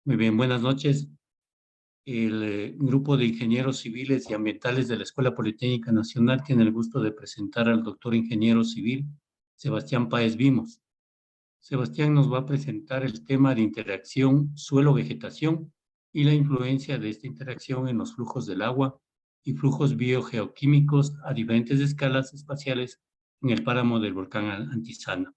Muy bien, buenas noches. El grupo de ingenieros civiles y ambientales de la Escuela Politécnica Nacional tiene el gusto de presentar al doctor ingeniero civil Sebastián Páez Vimos. Sebastián nos va a presentar el tema de interacción suelo-vegetación y la influencia de esta interacción en los flujos del agua y flujos biogeoquímicos a diferentes escalas espaciales en el páramo del volcán Antisana.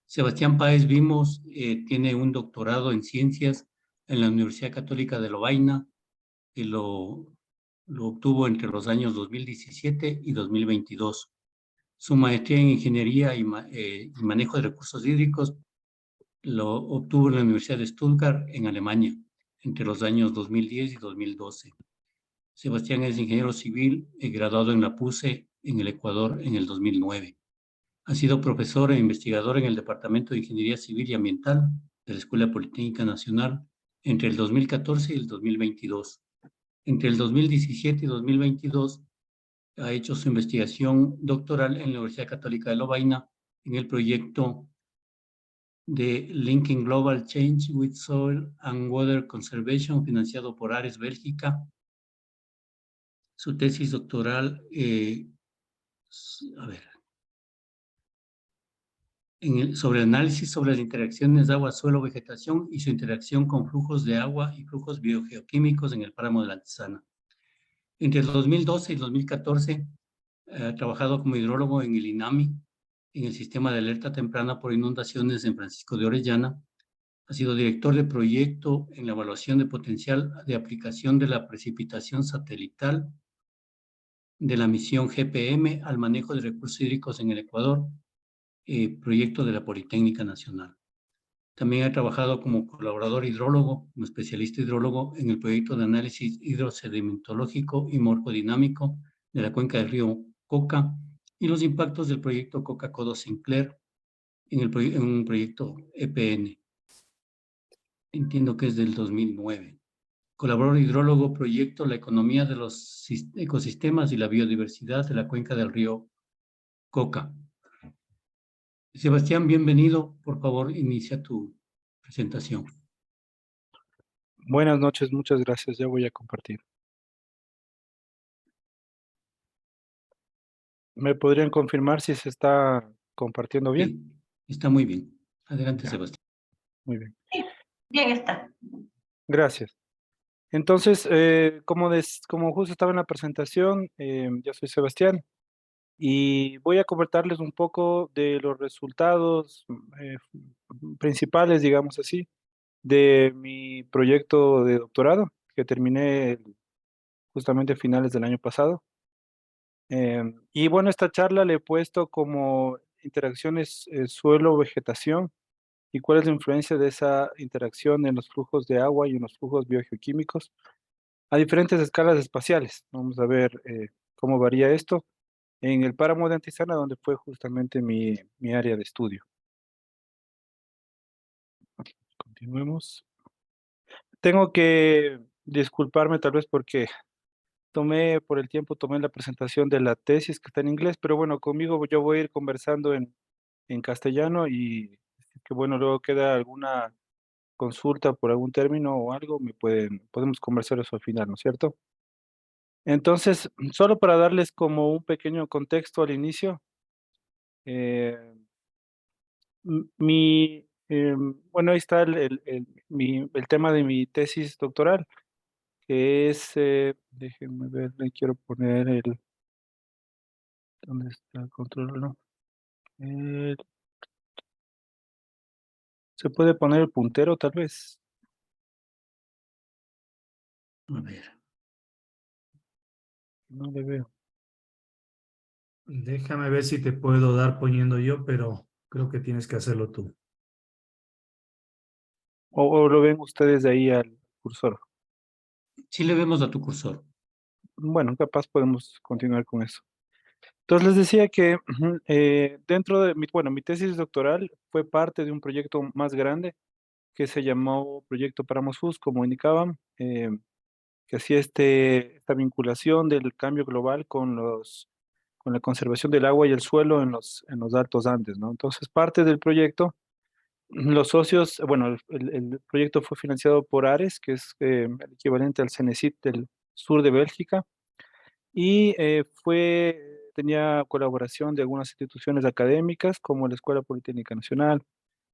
Sebastián Páez Vimos tiene un doctorado en ciencias en la Universidad Católica de Lovaina, que lo obtuvo entre los años 2017 y 2022. Su maestría en ingeniería y manejo de recursos hídricos lo obtuvo en la Universidad de Stuttgart, en Alemania, entre los años 2010 y 2012. Sebastián es ingeniero civil graduado en la PUCE en el Ecuador en el 2009. Ha sido profesor e investigador en el Departamento de Ingeniería Civil y Ambiental de la Escuela Politécnica Nacional entre el 2014 y el 2022. Entre el 2017 y 2022 ha hecho su investigación doctoral en la Universidad Católica de Lovaina en el proyecto de Linking Global Change with Soil and Water Conservation, financiado por Ares Bélgica. Su tesis doctoral, sobre análisis sobre las interacciones de agua, suelo, vegetación y su interacción con flujos de agua y flujos biogeoquímicos en el páramo de la Antisana. Entre el 2012 y el 2014 ha trabajado como hidrólogo en el INAMI, en el sistema de alerta temprana por inundaciones en Francisco de Orellana. Ha sido director de proyecto en la evaluación de potencial de aplicación de la precipitación satelital de la misión GPM al manejo de recursos hídricos en el Ecuador, proyecto de la Politécnica Nacional. También ha trabajado como colaborador hidrólogo, como especialista hidrólogo en el proyecto de análisis hidrosedimentológico y morfodinámico de la cuenca del río Coca y los impactos del proyecto Coca-Codo Sinclair en un proyecto EPN. Entiendo que es del 2009. Colaborador hidrólogo, proyecto La economía de los ecosistemas y la biodiversidad de la cuenca del río Coca. Sebastián, bienvenido. Por favor, inicia tu presentación. Buenas noches, muchas gracias. Ya voy a compartir. ¿Me podrían confirmar si se está compartiendo bien? Sí, está muy bien. Adelante, Ya, Sebastián. muy bien. Sí, bien está. Gracias. Entonces, como justo estaba en la presentación, yo soy Sebastián y voy a comentarles un poco de los resultados principales, digamos así, de mi proyecto de doctorado que terminé justamente a finales del año pasado. Y bueno, esta charla le he puesto como interacciones suelo-vegetación y cuál es la influencia de esa interacción en los flujos de agua y en los flujos biogeoquímicos a diferentes escalas espaciales. Vamos a ver cómo varía esto en el páramo de Antisana, donde fue justamente mi área de estudio. Continuemos. Tengo que disculparme tal vez porque por el tiempo tomé la presentación de la tesis que está en inglés, pero bueno, conmigo yo voy a ir conversando en castellano y que bueno, luego queda alguna consulta por algún término o algo, podemos conversar eso al final, ¿no es cierto? Entonces, solo para darles como un pequeño contexto al inicio, eh, bueno, ahí está el tema de mi tesis doctoral, que es, déjenme ver, le quiero poner ¿dónde está el control? No. Eh, ¿Se puede poner el puntero tal vez? A ver. No le veo. Déjame ver si te puedo dar poniendo yo, pero creo que tienes que hacerlo tú. ¿O lo ven ustedes de ahí al cursor? Sí le vemos a tu cursor. Bueno, capaz podemos continuar con eso. Entonces les decía que dentro de mi tesis doctoral fue parte de un proyecto más grande que se llamó Proyecto Páramos FUS, como indicaban, que hacía esta vinculación del cambio global con la conservación del agua y el suelo en los Altos Andes, ¿no? Entonces parte del proyecto Los socios, bueno, el proyecto fue financiado por Ares, que es el equivalente al Cenecit del sur de Bélgica, y tenía colaboración de algunas instituciones académicas como la Escuela Politécnica Nacional,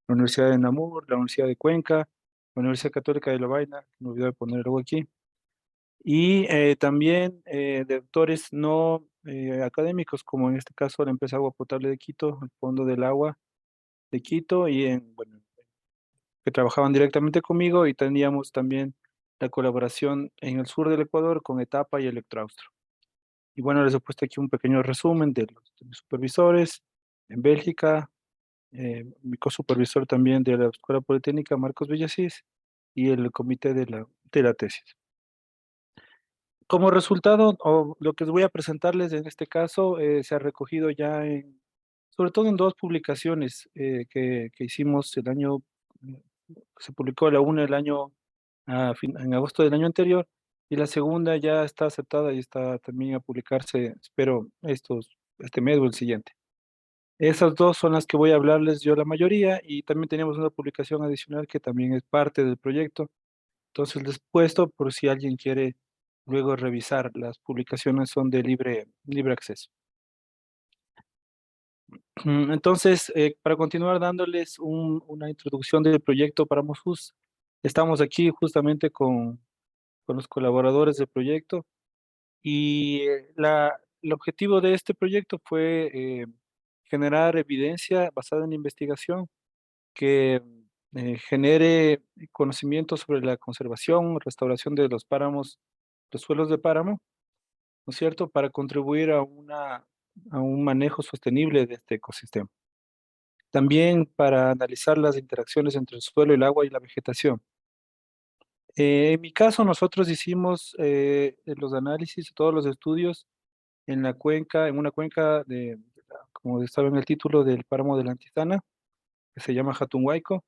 la Universidad de Namur, la Universidad de Cuenca, la Universidad Católica de Lovaina, me olvidé de poner algo aquí, y también de actores no académicos, como en este caso la empresa Agua Potable de Quito, el Fondo del Agua de Quito, bueno, que trabajaban directamente conmigo, y teníamos también la colaboración en el sur del Ecuador con Etapa y Electroaustro. Y bueno, les he puesto aquí un pequeño resumen de mis supervisores en Bélgica, mi cosupervisor también de la Escuela Politécnica, Marcos Villasís, y el comité de la tesis. Como resultado, o lo que les voy a presentarles en este caso, se ha recogido ya sobre todo en dos publicaciones que hicimos el año, se publicó la una el año, en agosto del año anterior, y la segunda ya está aceptada y está también a publicarse, espero, este mes o el siguiente. Esas dos son las que voy a hablarles yo la mayoría, y también tenemos una publicación adicional que también es parte del proyecto. Entonces les he puesto por si alguien quiere luego revisar. Las publicaciones son de libre acceso. Entonces, para continuar dándoles una introducción del proyecto para Mosfus, estamos aquí justamente con los colaboradores del proyecto, y el objetivo de este proyecto fue generar evidencia basada en investigación que genere conocimiento sobre la conservación, restauración de los páramos, los suelos de páramo, ¿no es cierto?, para contribuir a un manejo sostenible de este ecosistema. También para analizar las interacciones entre el suelo, el agua y la vegetación. En mi caso, nosotros hicimos los análisis, todos los estudios en la cuenca, en una cuenca como estaba en el título, del páramo de la Antistana, que se llama Hatunhuayco,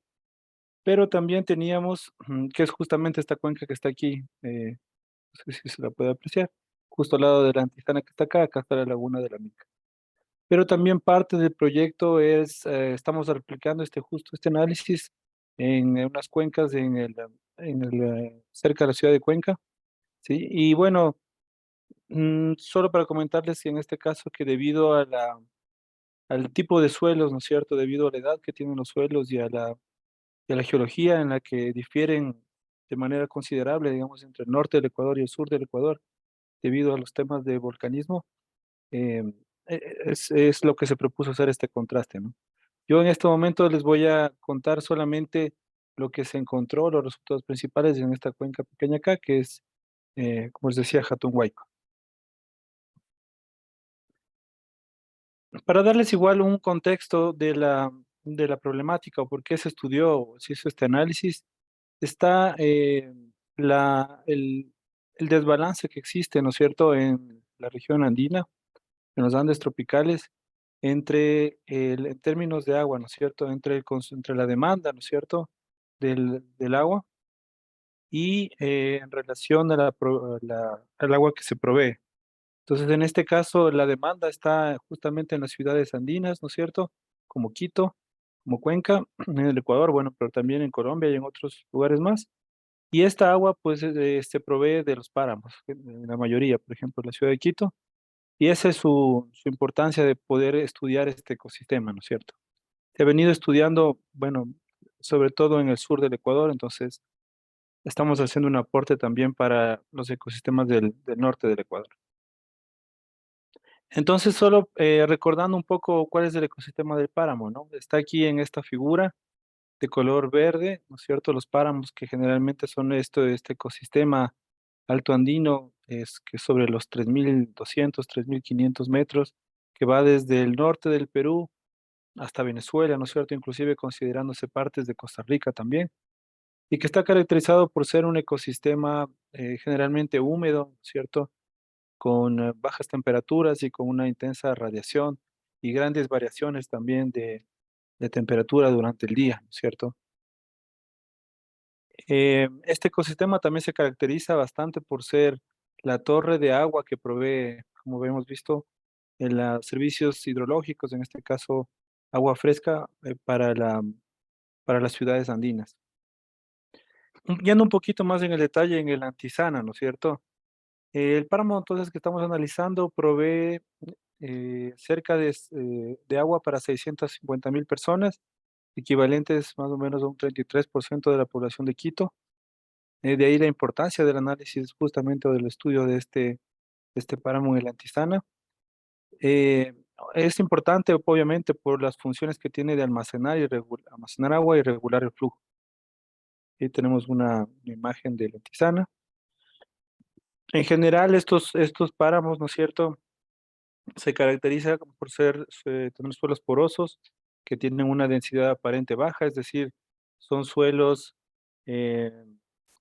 pero también teníamos, que es justamente esta cuenca que está aquí, no sé si se la puede apreciar, justo al lado de la Antistana que está acá está la laguna de la Mica. Pero también parte del proyecto estamos replicando justo este análisis en unas cuencas cerca de la ciudad de Cuenca, ¿sí? Y bueno, solo para comentarles que en este caso, que debido al tipo de suelos, ¿no es cierto?, debido a la edad que tienen los suelos y a la geología en la que difieren de manera considerable, digamos, entre el norte del Ecuador y el sur del Ecuador, debido a los temas de volcanismo, eh, es lo que se propuso hacer este contraste, ¿no? Yo en este momento les voy a contar solamente lo que se encontró, los resultados principales en esta cuenca pequeña acá, que es, como les decía, Hatunhuayco. Para darles igual un contexto de la problemática o por qué se estudió o se hizo este análisis, está el desbalance que existe, ¿no es cierto?, en la región andina, en los Andes tropicales, en términos de agua, ¿no es cierto?, entre la demanda, ¿no es cierto?, del agua, y en relación al agua que se provee. Entonces, en este caso, la demanda está justamente en las ciudades andinas, ¿no es cierto?, como Quito, como Cuenca, en el Ecuador, bueno, pero también en Colombia y en otros lugares más. Y esta agua, pues, se provee de los páramos, en la mayoría, por ejemplo, en la ciudad de Quito, y esa es su importancia de poder estudiar este ecosistema, ¿no es cierto? Se ha venido estudiando, bueno, sobre todo en el sur del Ecuador, entonces estamos haciendo un aporte también para los ecosistemas del norte del Ecuador. Entonces, solo recordando un poco cuál es el ecosistema del páramo, ¿no? Está aquí en esta figura de color verde, ¿no es cierto? Los páramos, que generalmente son este ecosistema alto andino, es que sobre los 3.200, 3.500 metros, que va desde el norte del Perú hasta Venezuela, ¿no es cierto?, inclusive considerándose partes de Costa Rica también, y que está caracterizado por ser un ecosistema generalmente húmedo, ¿no es cierto?, con bajas temperaturas y con una intensa radiación y grandes variaciones también de temperatura durante el día, ¿no es cierto? Este ecosistema también se caracteriza bastante por ser la torre de agua que provee, como hemos visto, en los servicios hidrológicos, en este caso agua fresca, para las ciudades andinas. Yendo un poquito más en el detalle en el Antisana, ¿no es cierto? El páramo entonces que estamos analizando provee cerca de agua para 650.000 personas, equivalentes más o menos a un 33% de la población de Quito. De ahí la importancia del análisis justamente o del estudio de este páramo en el Antisana. Eh, es importante obviamente por las funciones que tiene de almacenar, almacenar agua y regular el flujo. Aquí tenemos una imagen del Antisana. En general estos páramos, ¿no es cierto?, se caracteriza por tener suelos porosos que tienen una densidad aparente baja, es decir, son suelos eh,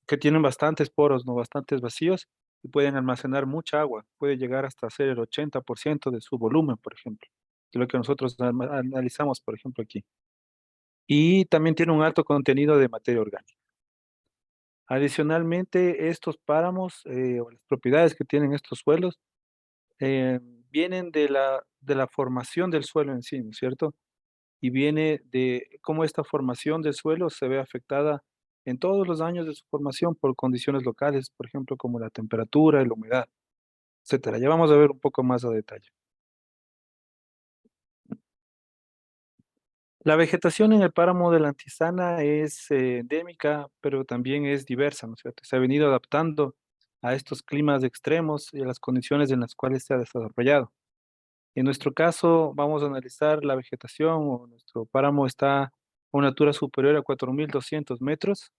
que tienen bastantes poros, ¿no? Bastantes vacíos y pueden almacenar mucha agua, puede llegar hasta ser el 80% de su volumen, por ejemplo, de lo que nosotros analizamos, por ejemplo, aquí. Y también tiene un alto contenido de materia orgánica. Adicionalmente, estos páramos o las propiedades que tienen estos suelos eh, vienen de la formación del suelo en sí, ¿no es cierto? Y viene de cómo esta formación del suelo se ve afectada en todos los años de su formación por condiciones locales, por ejemplo, como la temperatura y la humedad, etcétera. Ya vamos a ver un poco más a detalle. La vegetación en el páramo de la Antisana es endémica, pero también es diversa, ¿no es cierto? Se ha venido adaptando a estos climas extremos y a las condiciones en las cuales se ha desarrollado. En nuestro caso, vamos a analizar la vegetación, o nuestro páramo está a una altura superior a 4.200 metros,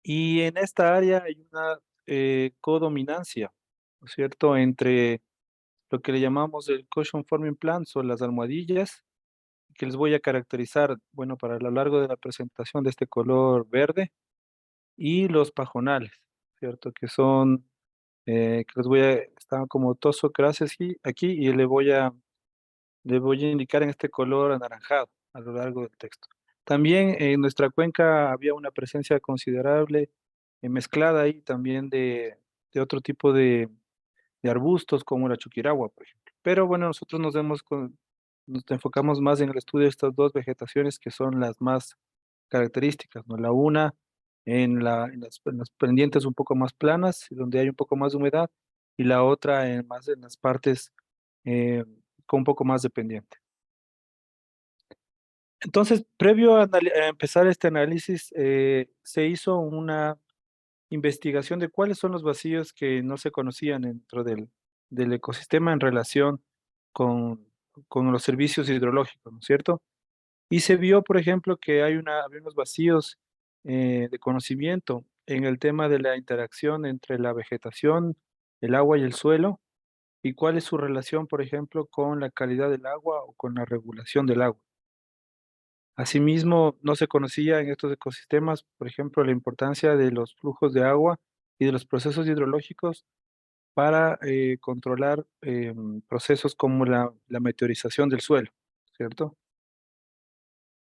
y en esta área hay una codominancia, ¿no es cierto?, entre lo que le llamamos el cushion forming plants o las almohadillas, que les voy a caracterizar, bueno, para lo largo de la presentación de este color verde, y los pajonales, ¿cierto?, que son, que les voy a, están como tosocraces aquí, y le voy a indicar en este color anaranjado a lo largo del texto. También en nuestra cuenca había una presencia considerable mezclada ahí también de otro tipo de arbustos como la chuquiragua, por ejemplo. Pero bueno, nosotros nos enfocamos más en el estudio de estas dos vegetaciones que son las más características, ¿no? La una en las pendientes un poco más planas, donde hay un poco más de humedad, y la otra más en las partes eh, con un poco más de pendiente. Entonces, previo a empezar este análisis, se hizo una investigación de cuáles son los vacíos que no se conocían dentro del ecosistema en relación con, con los servicios hidrológicos, ¿no es cierto? Y se vio, por ejemplo, que había unos vacíos de conocimiento en el tema de la interacción entre la vegetación, el agua y el suelo, y cuál es su relación, por ejemplo, con la calidad del agua o con la regulación del agua. Asimismo, no se conocía en estos ecosistemas, por ejemplo, la importancia de los flujos de agua y de los procesos hidrológicos para controlar procesos como la meteorización del suelo, ¿cierto?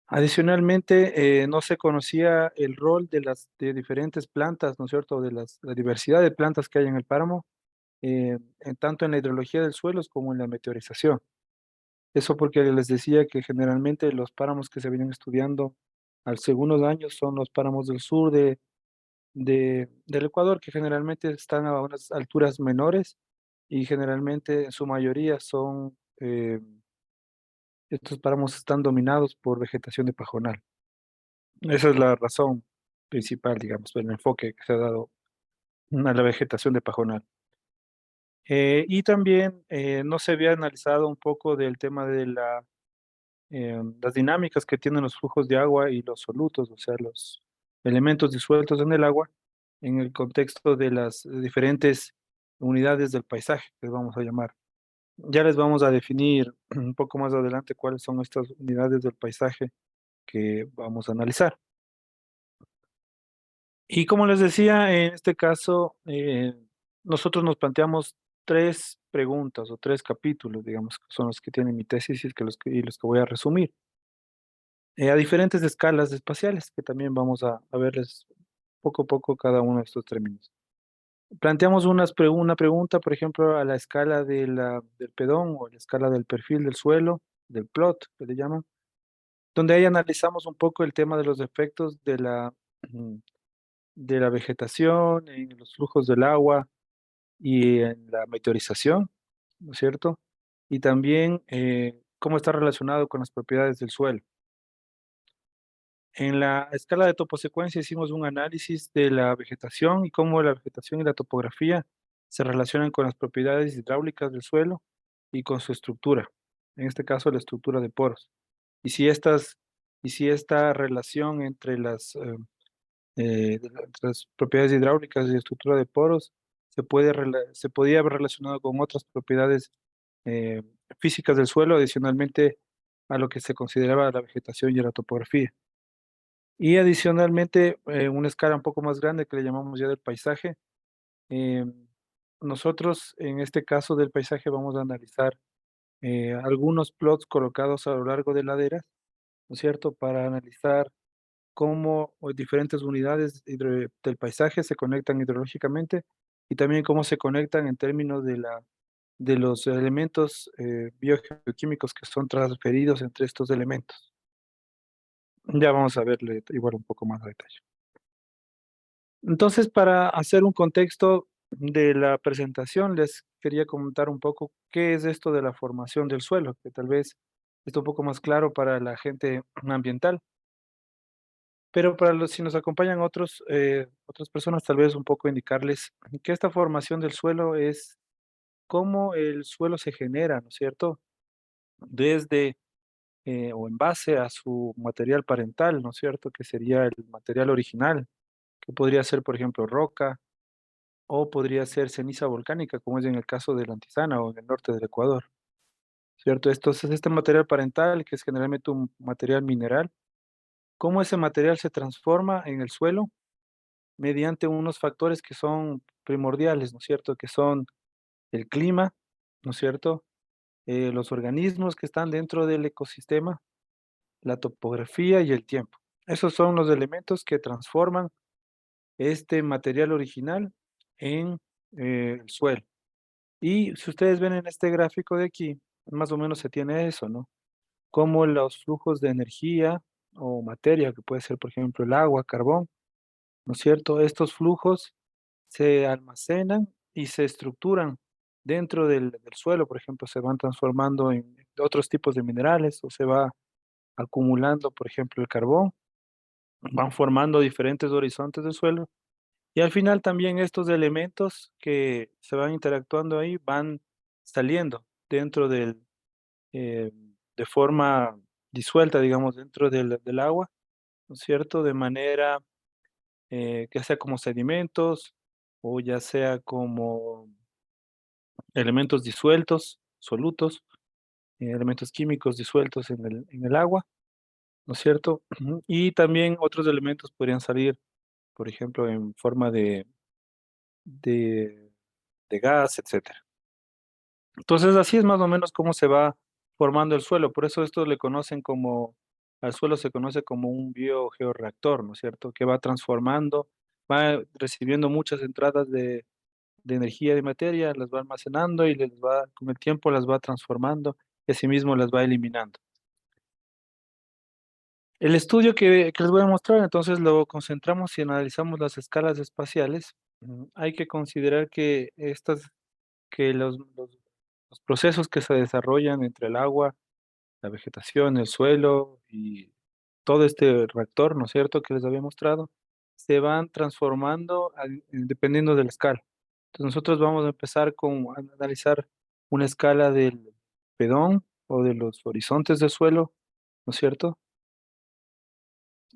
Adicionalmente, no se conocía el rol de diferentes plantas, ¿no es cierto?, la diversidad de plantas que hay en el páramo, tanto en la hidrología del suelo como en la meteorización. Eso porque les decía que generalmente los páramos que se vienen estudiando al segundos años son los páramos del sur del Ecuador, que generalmente están a unas alturas menores y generalmente en su mayoría estos páramos están dominados por vegetación de pajonal. Esa es la razón principal, digamos, del enfoque que se ha dado a la vegetación de pajonal. Y también no se había analizado un poco del tema de las dinámicas que tienen los flujos de agua y los solutos, o sea, los elementos disueltos en el agua, en el contexto de las diferentes unidades del paisaje, que vamos a llamar. Ya les vamos a definir un poco más adelante cuáles son estas unidades del paisaje que vamos a analizar. Y como les decía, en este caso, nosotros nos planteamos tres preguntas o tres capítulos, digamos, que son los que tienen mi tesis y los que voy a resumir. A diferentes escalas espaciales, que también vamos a verles poco a poco cada uno de estos términos. Planteamos una pregunta, por ejemplo, a la escala del pedón o a la escala del perfil del suelo, del plot, que le llaman, donde ahí analizamos un poco el tema de los efectos mm, de la vegetación, en los flujos del agua y en la meteorización, ¿no es cierto? Y también cómo está relacionado con las propiedades del suelo. En la escala de toposecuencia hicimos un análisis de la vegetación y cómo la vegetación y la topografía se relacionan con las propiedades hidráulicas del suelo y con su estructura, en este caso la estructura de poros. Y si esta relación entre las propiedades hidráulicas y estructura de poros se podía haber relacionado con otras propiedades eh, físicas del suelo, adicionalmente a lo que se consideraba la vegetación y la topografía. Y adicionalmente, una escala un poco más grande que le llamamos ya del paisaje. eh, Nosotros, en este caso del paisaje, vamos a analizar algunos plots colocados a lo largo de laderas, ¿no es cierto? Para analizar cómo diferentes unidades del paisaje se conectan hidrológicamente y también cómo se conectan en términos de los elementos biogeoquímicos que son transferidos entre estos elementos. Ya vamos a verle igual un poco más a detalle. Entonces, para hacer un contexto de la presentación, les quería comentar un poco qué es esto de la formación del suelo, que tal vez esté un poco más claro para la gente ambiental. Pero para los si nos acompañan otras personas, tal vez un poco indicarles que esta formación del suelo es cómo el suelo se genera, ¿no es cierto? Desde, o en base a su material parental, ¿no es cierto? Que sería el material original, que podría ser, por ejemplo, roca o podría ser ceniza volcánica, como es en el caso de la Antizana o en el norte del Ecuador, ¿cierto? Entonces, este material parental, que es generalmente un material mineral, cómo ese material se transforma en el suelo mediante unos factores que son primordiales, ¿no es cierto? Que son el clima, ¿no es cierto? Los organismos que están dentro del ecosistema, la topografía y el tiempo. Esos son los elementos que transforman este material original en el suelo. Y si ustedes ven en este gráfico de aquí, más o menos se tiene eso, ¿no? Como los flujos de energía o materia, que puede ser, por ejemplo, el agua, carbón, ¿no es cierto? Estos flujos se almacenan y se estructuran dentro del suelo, por ejemplo, se van transformando en otros tipos de minerales o se va acumulando, por ejemplo, el carbón, van formando diferentes horizontes del suelo y al final también estos elementos que se van interactuando ahí van saliendo dentro eh, de forma disuelta, digamos, dentro del agua, ¿no es cierto? De manera que sea como sedimentos o ya sea como elementos disueltos, solutos, elementos químicos disueltos en el agua, ¿no es cierto? Ujú. Y también otros elementos podrían salir, por ejemplo, en forma de, de gas, etcétera. Entonces, así es más o menos cómo se va formando el suelo. Por eso esto le conocen como, al suelo se conoce como un biogeoreactor, ¿no es cierto? Que va transformando, va recibiendo muchas entradas de energía y de materia, las va almacenando y con el tiempo las va transformando y asimismo las va eliminando. El estudio que les voy a mostrar, entonces lo concentramos y analizamos las escalas espaciales. Hay que considerar que los procesos que se desarrollan entre el agua, la vegetación, el suelo y todo este reactor, ¿no es cierto?, que les había mostrado, se van transformando dependiendo de la escala. Entonces nosotros vamos a empezar con analizar una escala del pedón o de los horizontes del suelo, ¿no es cierto?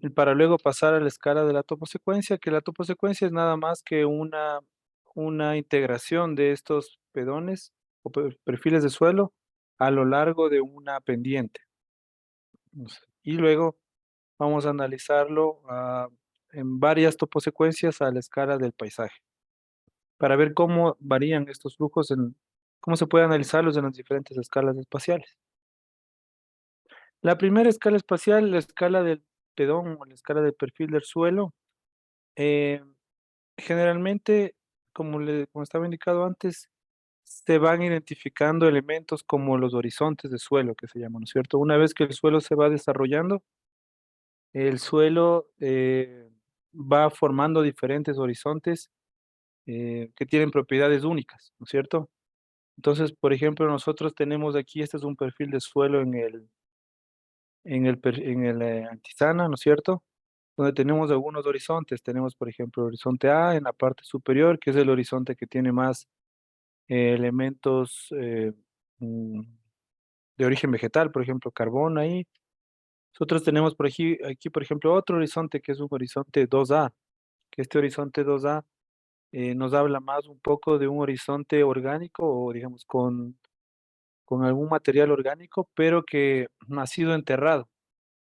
Y para luego pasar a la escala de la toposecuencia, que la toposecuencia es nada más que una integración de estos pedones o perfiles de suelo a lo largo de una pendiente. Y luego vamos a analizarlo en varias toposecuencias a la escala del paisaje, para ver cómo varían estos flujos, cómo se puede analizarlos en las diferentes escalas espaciales. La primera escala espacial, la escala del pedón o la escala del perfil del suelo, eh, generalmente, como estaba indicado antes, se van identificando elementos como los horizontes de suelo, que se llaman, ¿no es cierto? Una vez que el suelo se va desarrollando, el suelo va formando diferentes horizontes que tienen propiedades únicas, ¿no es cierto? Entonces, por ejemplo, nosotros tenemos aquí, este es un perfil de suelo en el Antisana, ¿no es cierto? Donde tenemos algunos horizontes. Tenemos, por ejemplo, el horizonte A en la parte superior, que es el horizonte que tiene más elementos mm, de origen vegetal, por ejemplo, carbón ahí. Nosotros tenemos aquí, por ejemplo, otro horizonte que es un horizonte 2A, que este horizonte 2A nos habla más un poco de un horizonte orgánico o digamos con algún material orgánico, pero que ha sido enterrado.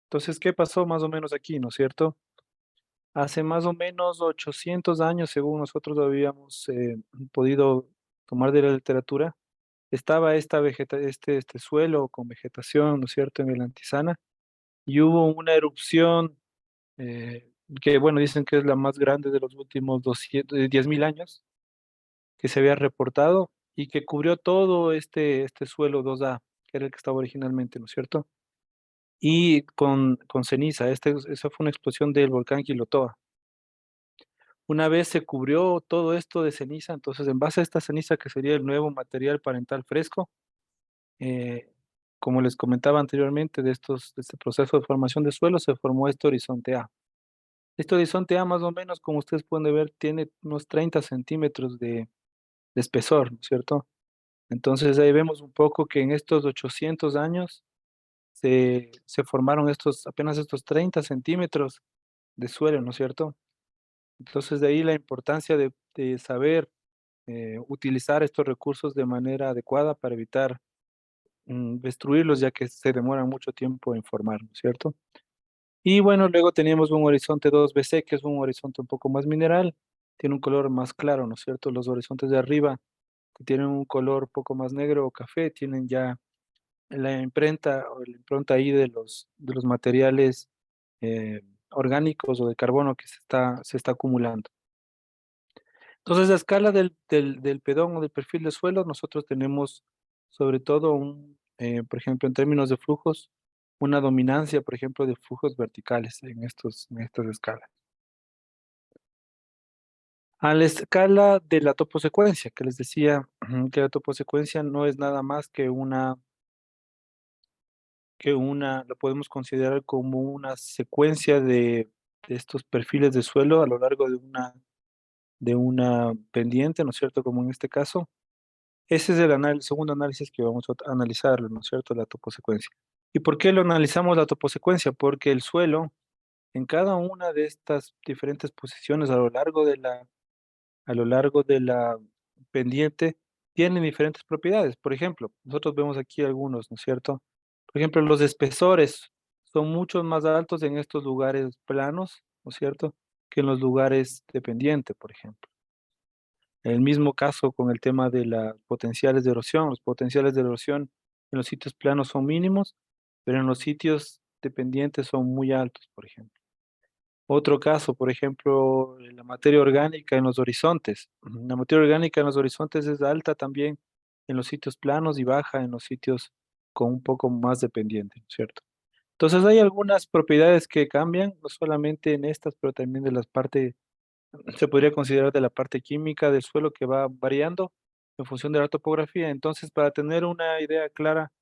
Entonces, ¿qué pasó más o menos aquí, no es cierto? Hace más o menos 800 años, según nosotros habíamos podido tomar de la literatura, estaba este suelo con vegetación, ¿no es cierto?, en el Antisana, y hubo una erupción eh, que, bueno, dicen que es la más grande de los últimos 10.000 años, que se había reportado y que cubrió todo este suelo 2A, que era el que estaba originalmente, ¿no es cierto? Y con ceniza, esa fue una explosión del volcán Quilotoa. Una vez se cubrió todo esto de ceniza, entonces en base a esta ceniza, que sería el nuevo material parental fresco, eh, como les comentaba anteriormente, de este proceso de formación de suelo, se formó este horizonte A. Este horizonte A, más o menos, como ustedes pueden ver, tiene unos 30 centímetros de espesor, ¿no es cierto? Entonces ahí vemos un poco que en estos 800 años se formaron apenas estos 30 centímetros de suelo, ¿no es cierto? Entonces de ahí la importancia de saber utilizar estos recursos de manera adecuada para evitar destruirlos, ya que se demoran mucho tiempo en formar, ¿no es cierto? Y bueno, luego teníamos un horizonte 2BC, que es un horizonte un poco más mineral, tiene un color más claro, ¿no es cierto? Los horizontes de arriba, que tienen un color un poco más negro o café, tienen ya la imprenta o la impronta ahí de los materiales eh, orgánicos o de carbono que se está acumulando. Entonces, la escala del pedón o del perfil de suelo, nosotros tenemos sobre todo por ejemplo, en términos de flujos, una dominancia, por ejemplo, de flujos verticales en estas escalas. A la escala de la toposecuencia, que les decía que la toposecuencia no es nada más lo podemos considerar como una secuencia de estos perfiles de suelo a lo largo de una pendiente, ¿no es cierto? Como en este caso. Ese es el segundo análisis que vamos a analizarlo, ¿no es cierto? La toposecuencia. ¿Y por qué lo analizamos la toposecuencia? Porque el suelo, en cada una de estas diferentes posiciones a lo largo de la pendiente, tiene diferentes propiedades. Por ejemplo, nosotros vemos aquí algunos, ¿no es cierto? Por ejemplo, los espesores son mucho más altos en estos lugares planos, ¿no es cierto? Que en los lugares de pendiente, por ejemplo. El mismo caso con el tema de las potenciales de erosión. Los potenciales de erosión en los sitios planos son mínimos, pero en los sitios dependientes son muy altos, por ejemplo. Otro caso, por ejemplo, la materia orgánica en los horizontes. La materia orgánica en los horizontes es alta también en los sitios planos y baja en los sitios con un poco más de pendiente, ¿no es cierto? Entonces hay algunas propiedades que cambian, no solamente en estas, pero también de las partes se podría considerar de la parte química del suelo que va variando en función de la topografía. Entonces, para tener una idea clara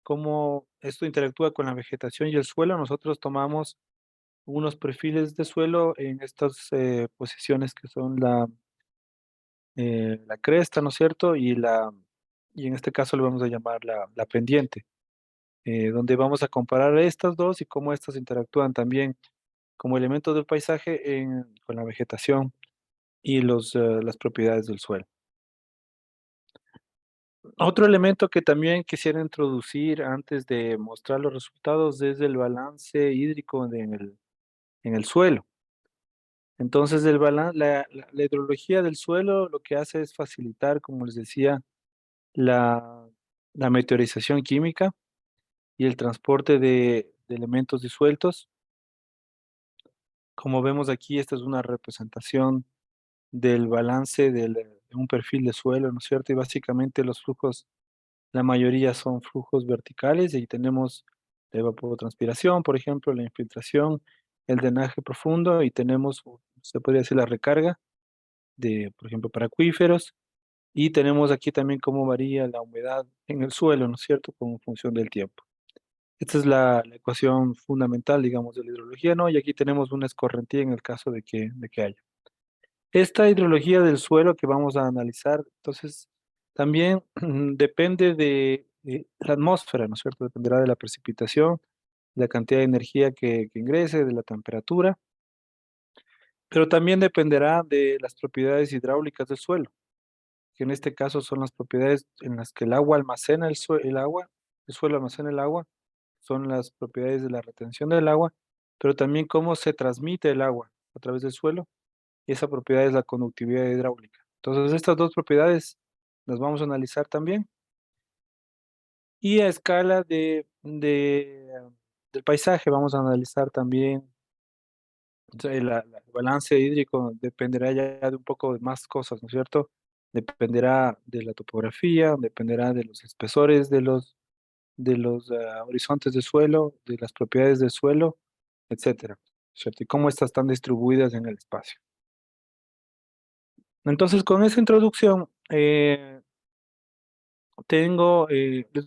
cómo esto interactúa con la vegetación y el suelo, nosotros tomamos unos perfiles de suelo en estas posiciones que son la cresta, ¿no es cierto? Y en este caso le vamos a llamar la pendiente, donde vamos a comparar estas dos y cómo estas interactúan también como elementos del paisaje con la vegetación y las propiedades del suelo. Otro elemento que también quisiera introducir antes de mostrar los resultados es el balance hídrico en el suelo. Entonces, la hidrología del suelo lo que hace es facilitar, como les decía, la, la meteorización química y el transporte de elementos disueltos. Como vemos aquí, esta es una representación del balance un perfil de suelo, ¿no es cierto? Y básicamente los flujos, la mayoría son flujos verticales y tenemos la evapotranspiración, por ejemplo, la infiltración, el drenaje profundo y tenemos, se podría decir, la recarga de, por ejemplo, para acuíferos. Y tenemos aquí también cómo varía la humedad en el suelo, ¿no es cierto? Como función del tiempo. Esta es la ecuación fundamental, digamos, de la hidrología, ¿no? Y aquí tenemos una escorrentía en el caso de que haya. Esta hidrología del suelo que vamos a analizar, entonces, también depende de la atmósfera, ¿no es cierto? Dependerá de la precipitación, de la cantidad de energía que ingrese, de la temperatura, pero también dependerá de las propiedades hidráulicas del suelo, que en este caso son las propiedades en las que el agua almacena el suelo almacena el agua, son las propiedades de la retención del agua, pero también cómo se transmite el agua a través del suelo, y esa propiedad es la conductividad hidráulica. Entonces, estas dos propiedades las vamos a analizar también. Y a escala del paisaje vamos a analizar también o sea, el balance hídrico dependerá ya de un poco de más cosas, ¿no es cierto? Dependerá de la topografía, dependerá de los espesores de los horizontes de suelo, de las propiedades del suelo, etcétera, ¿cierto? Y cómo estas están distribuidas en el espacio. Entonces, con esa introducción, les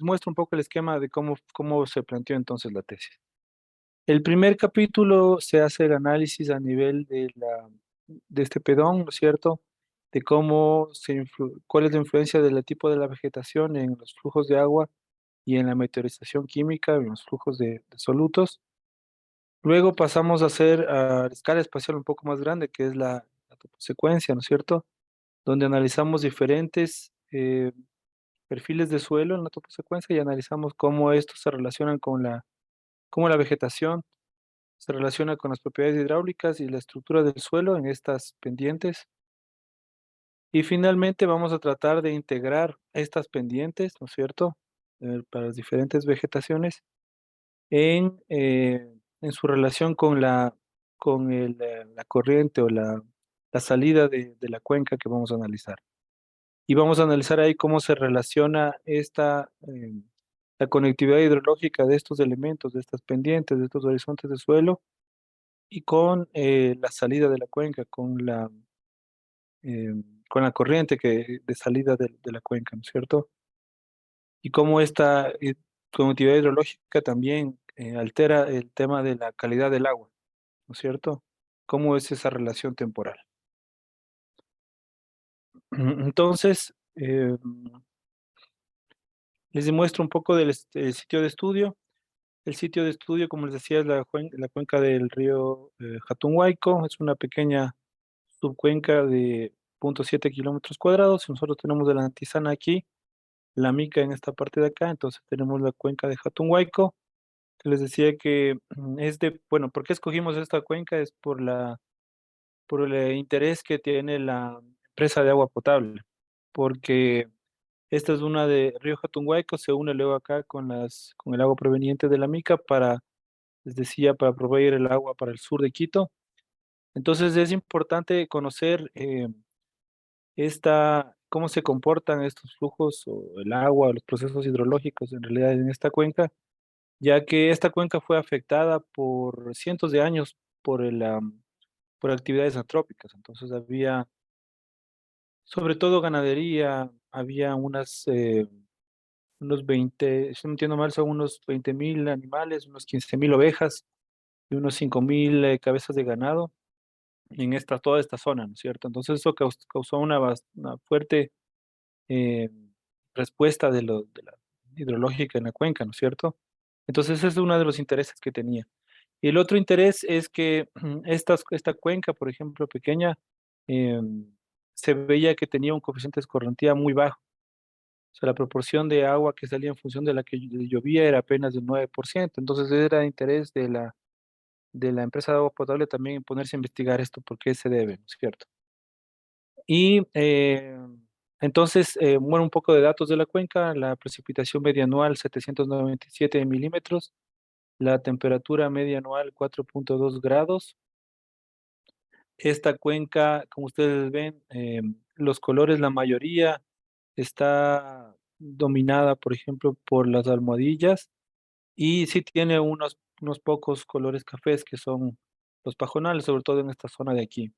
muestro un poco el esquema de cómo se planteó entonces la tesis. El primer capítulo se hace el análisis a nivel de este pedón, ¿no es cierto? De cuál es la influencia del tipo de la vegetación en los flujos de agua y en la meteorización química, en los flujos de solutos. Luego pasamos a hacer a escala espacial un poco más grande, que es la toposecuencia, ¿no es cierto? Donde analizamos diferentes perfiles de suelo en la toposecuencia y analizamos cómo estos se relacionan cómo la vegetación se relaciona con las propiedades hidráulicas y la estructura del suelo en estas pendientes. Y finalmente vamos a tratar de integrar estas pendientes, ¿no es cierto? Para las diferentes vegetaciones en su relación con la corriente o la salida de la cuenca que vamos a analizar. Y vamos a analizar ahí cómo se relaciona la conectividad hidrológica de estos elementos, de estas pendientes, de estos horizontes de suelo, y con la salida de la cuenca, con la corriente de salida de la cuenca, ¿no es cierto? Y cómo esta conductividad hidrológica también altera el tema de la calidad del agua, ¿no es cierto? ¿Cómo es esa relación temporal? Entonces, les demuestro un poco del sitio de estudio. El sitio de estudio, como les decía, es la cuenca del río Jatunhuayco. Es una pequeña subcuenca de 0.7 kilómetros cuadrados. Nosotros tenemos de la Antizana aquí, la Mica en esta parte de acá, entonces tenemos la cuenca de Jatunhuayco, que les decía que bueno, ¿por qué escogimos esta cuenca? Es por el interés que tiene la empresa de agua potable, porque esta es una de Río Jatunhuayco, se une luego acá con el agua proveniente de la Mica les decía, para proveer el agua para el sur de Quito. Entonces es importante conocer cómo se comportan estos flujos o el agua, los procesos hidrológicos en realidad en esta cuenca, ya que esta cuenca fue afectada por cientos de años por actividades antrópicas. Entonces había, sobre todo ganadería, había unos 20, si no entiendo mal, son unos 20.000 animales, unos 15.000 ovejas y unos 5.000 cabezas de ganado en toda esta zona, ¿no es cierto? Entonces eso causó una fuerte eh, respuesta de la hidrológica en la cuenca, ¿no es cierto? Entonces ese es uno de los intereses que tenía. Y el otro interés es que esta cuenca, por ejemplo, pequeña, eh, se veía que tenía un coeficiente de escorrentía muy bajo. O sea, la proporción de agua que salía en función de la que llovía era apenas del 9%. Entonces era de interés de la empresa de agua potable también en ponerse a investigar esto, por qué se debe, ¿no es cierto? Y entonces, bueno, un poco de datos de la cuenca: la precipitación media anual 797 milímetros, la temperatura media anual 4.2 grados. Esta cuenca, como ustedes ven, los colores, la mayoría está dominada, por ejemplo, por las almohadillas y sí tiene unos pocos colores cafés que son los pajonales, sobre todo en esta zona de aquí.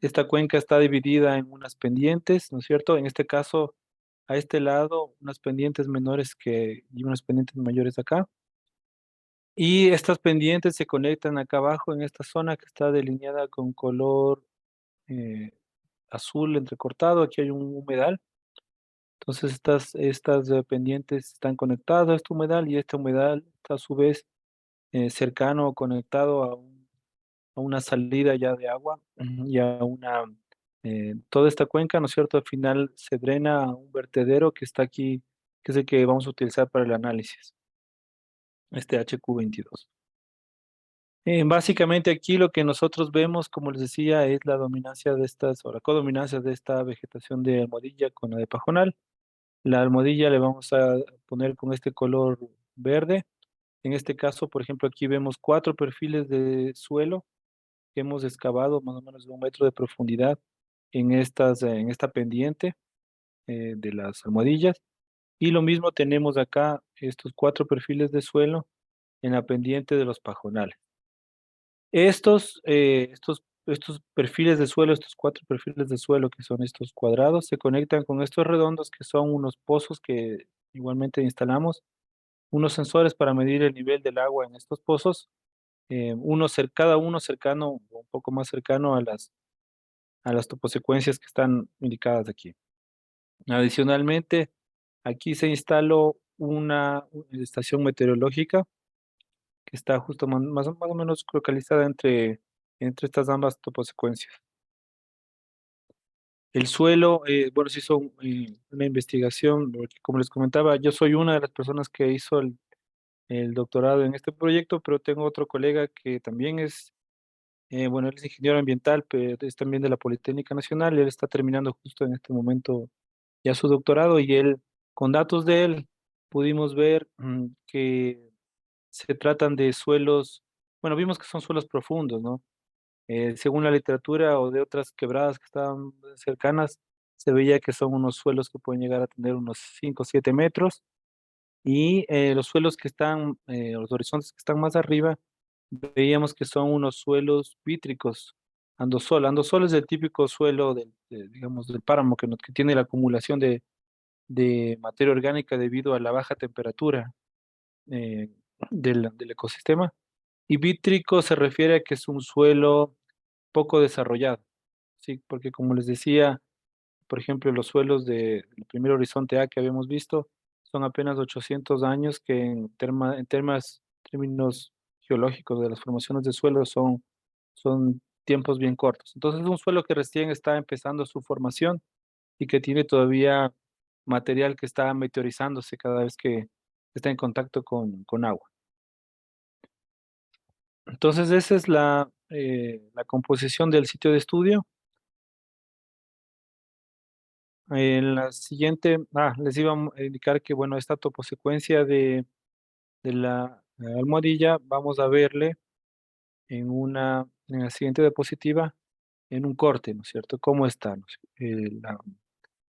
Esta cuenca está dividida en unas pendientes, ¿no es cierto? En este caso, a este lado, unas pendientes menores y unas pendientes mayores acá. Y estas pendientes se conectan acá abajo en esta zona que está delineada con color eh, azul entrecortado. Aquí hay un humedal. Entonces estas pendientes están conectadas a este humedal y este humedal está a su vez cercano o conectado a una salida ya de agua y a toda esta cuenca, ¿no es cierto? Al final se drena a un vertedero que está aquí, que es el que vamos a utilizar para el análisis, este HQ22. Básicamente aquí lo que nosotros vemos, como les decía, es la dominancia de o la codominancia de esta vegetación de almohadilla con la de pajonal. La almohadilla le vamos a poner con este color verde. En este caso, por ejemplo, aquí vemos 4 perfiles de suelo que hemos excavado más o menos de 1 metro de profundidad en esta pendiente de las almohadillas. Y lo mismo tenemos acá, estos 4 perfiles de suelo en la pendiente de los pajonales. Estos perfiles de suelo, estos 4 perfiles de suelo que son estos cuadrados, se conectan con estos redondos que son unos pozos que igualmente instalamos, unos sensores para medir el nivel del agua en estos pozos, cada uno cercano, un poco más cercano a las toposecuencias que están indicadas aquí. Adicionalmente, aquí se instaló una estación meteorológica que está justo más o menos localizada entre estas ambas toposecuencias. El suelo, bueno, se hizo una investigación, porque como les comentaba, yo soy una de las personas que hizo el doctorado en este proyecto, pero tengo otro colega que también bueno, él es ingeniero ambiental, pero es también de la Politécnica Nacional, y él está terminando justo en este momento ya su doctorado, y él, con datos de él, pudimos ver que se tratan de suelos, bueno, vimos que son suelos profundos, ¿no? Según la literatura o de otras quebradas que estaban cercanas, se veía que son unos suelos que pueden llegar a tener unos 5 o 7 metros, y los suelos que están, los horizontes que están más arriba, veíamos que son unos suelos vítricos, andosol. Andosol es el típico suelo digamos, del páramo que tiene la acumulación de materia orgánica debido a la baja temperatura eh, del ecosistema. Y vítrico se refiere a que es un suelo poco desarrollado, ¿sí? Porque como les decía, por ejemplo, los suelos del primer horizonte A que habíamos visto son apenas 800 años que términos geológicos de las formaciones de suelo son tiempos bien cortos. Entonces es un suelo que recién está empezando su formación y que tiene todavía material que está meteorizándose cada vez que está en contacto con agua. Entonces esa es la composición del sitio de estudio. En la siguiente, les iba a indicar que, bueno, esta toposecuencia de la almohadilla, vamos a verle en la siguiente diapositiva, en un corte, ¿no es cierto? ¿Cómo está, no es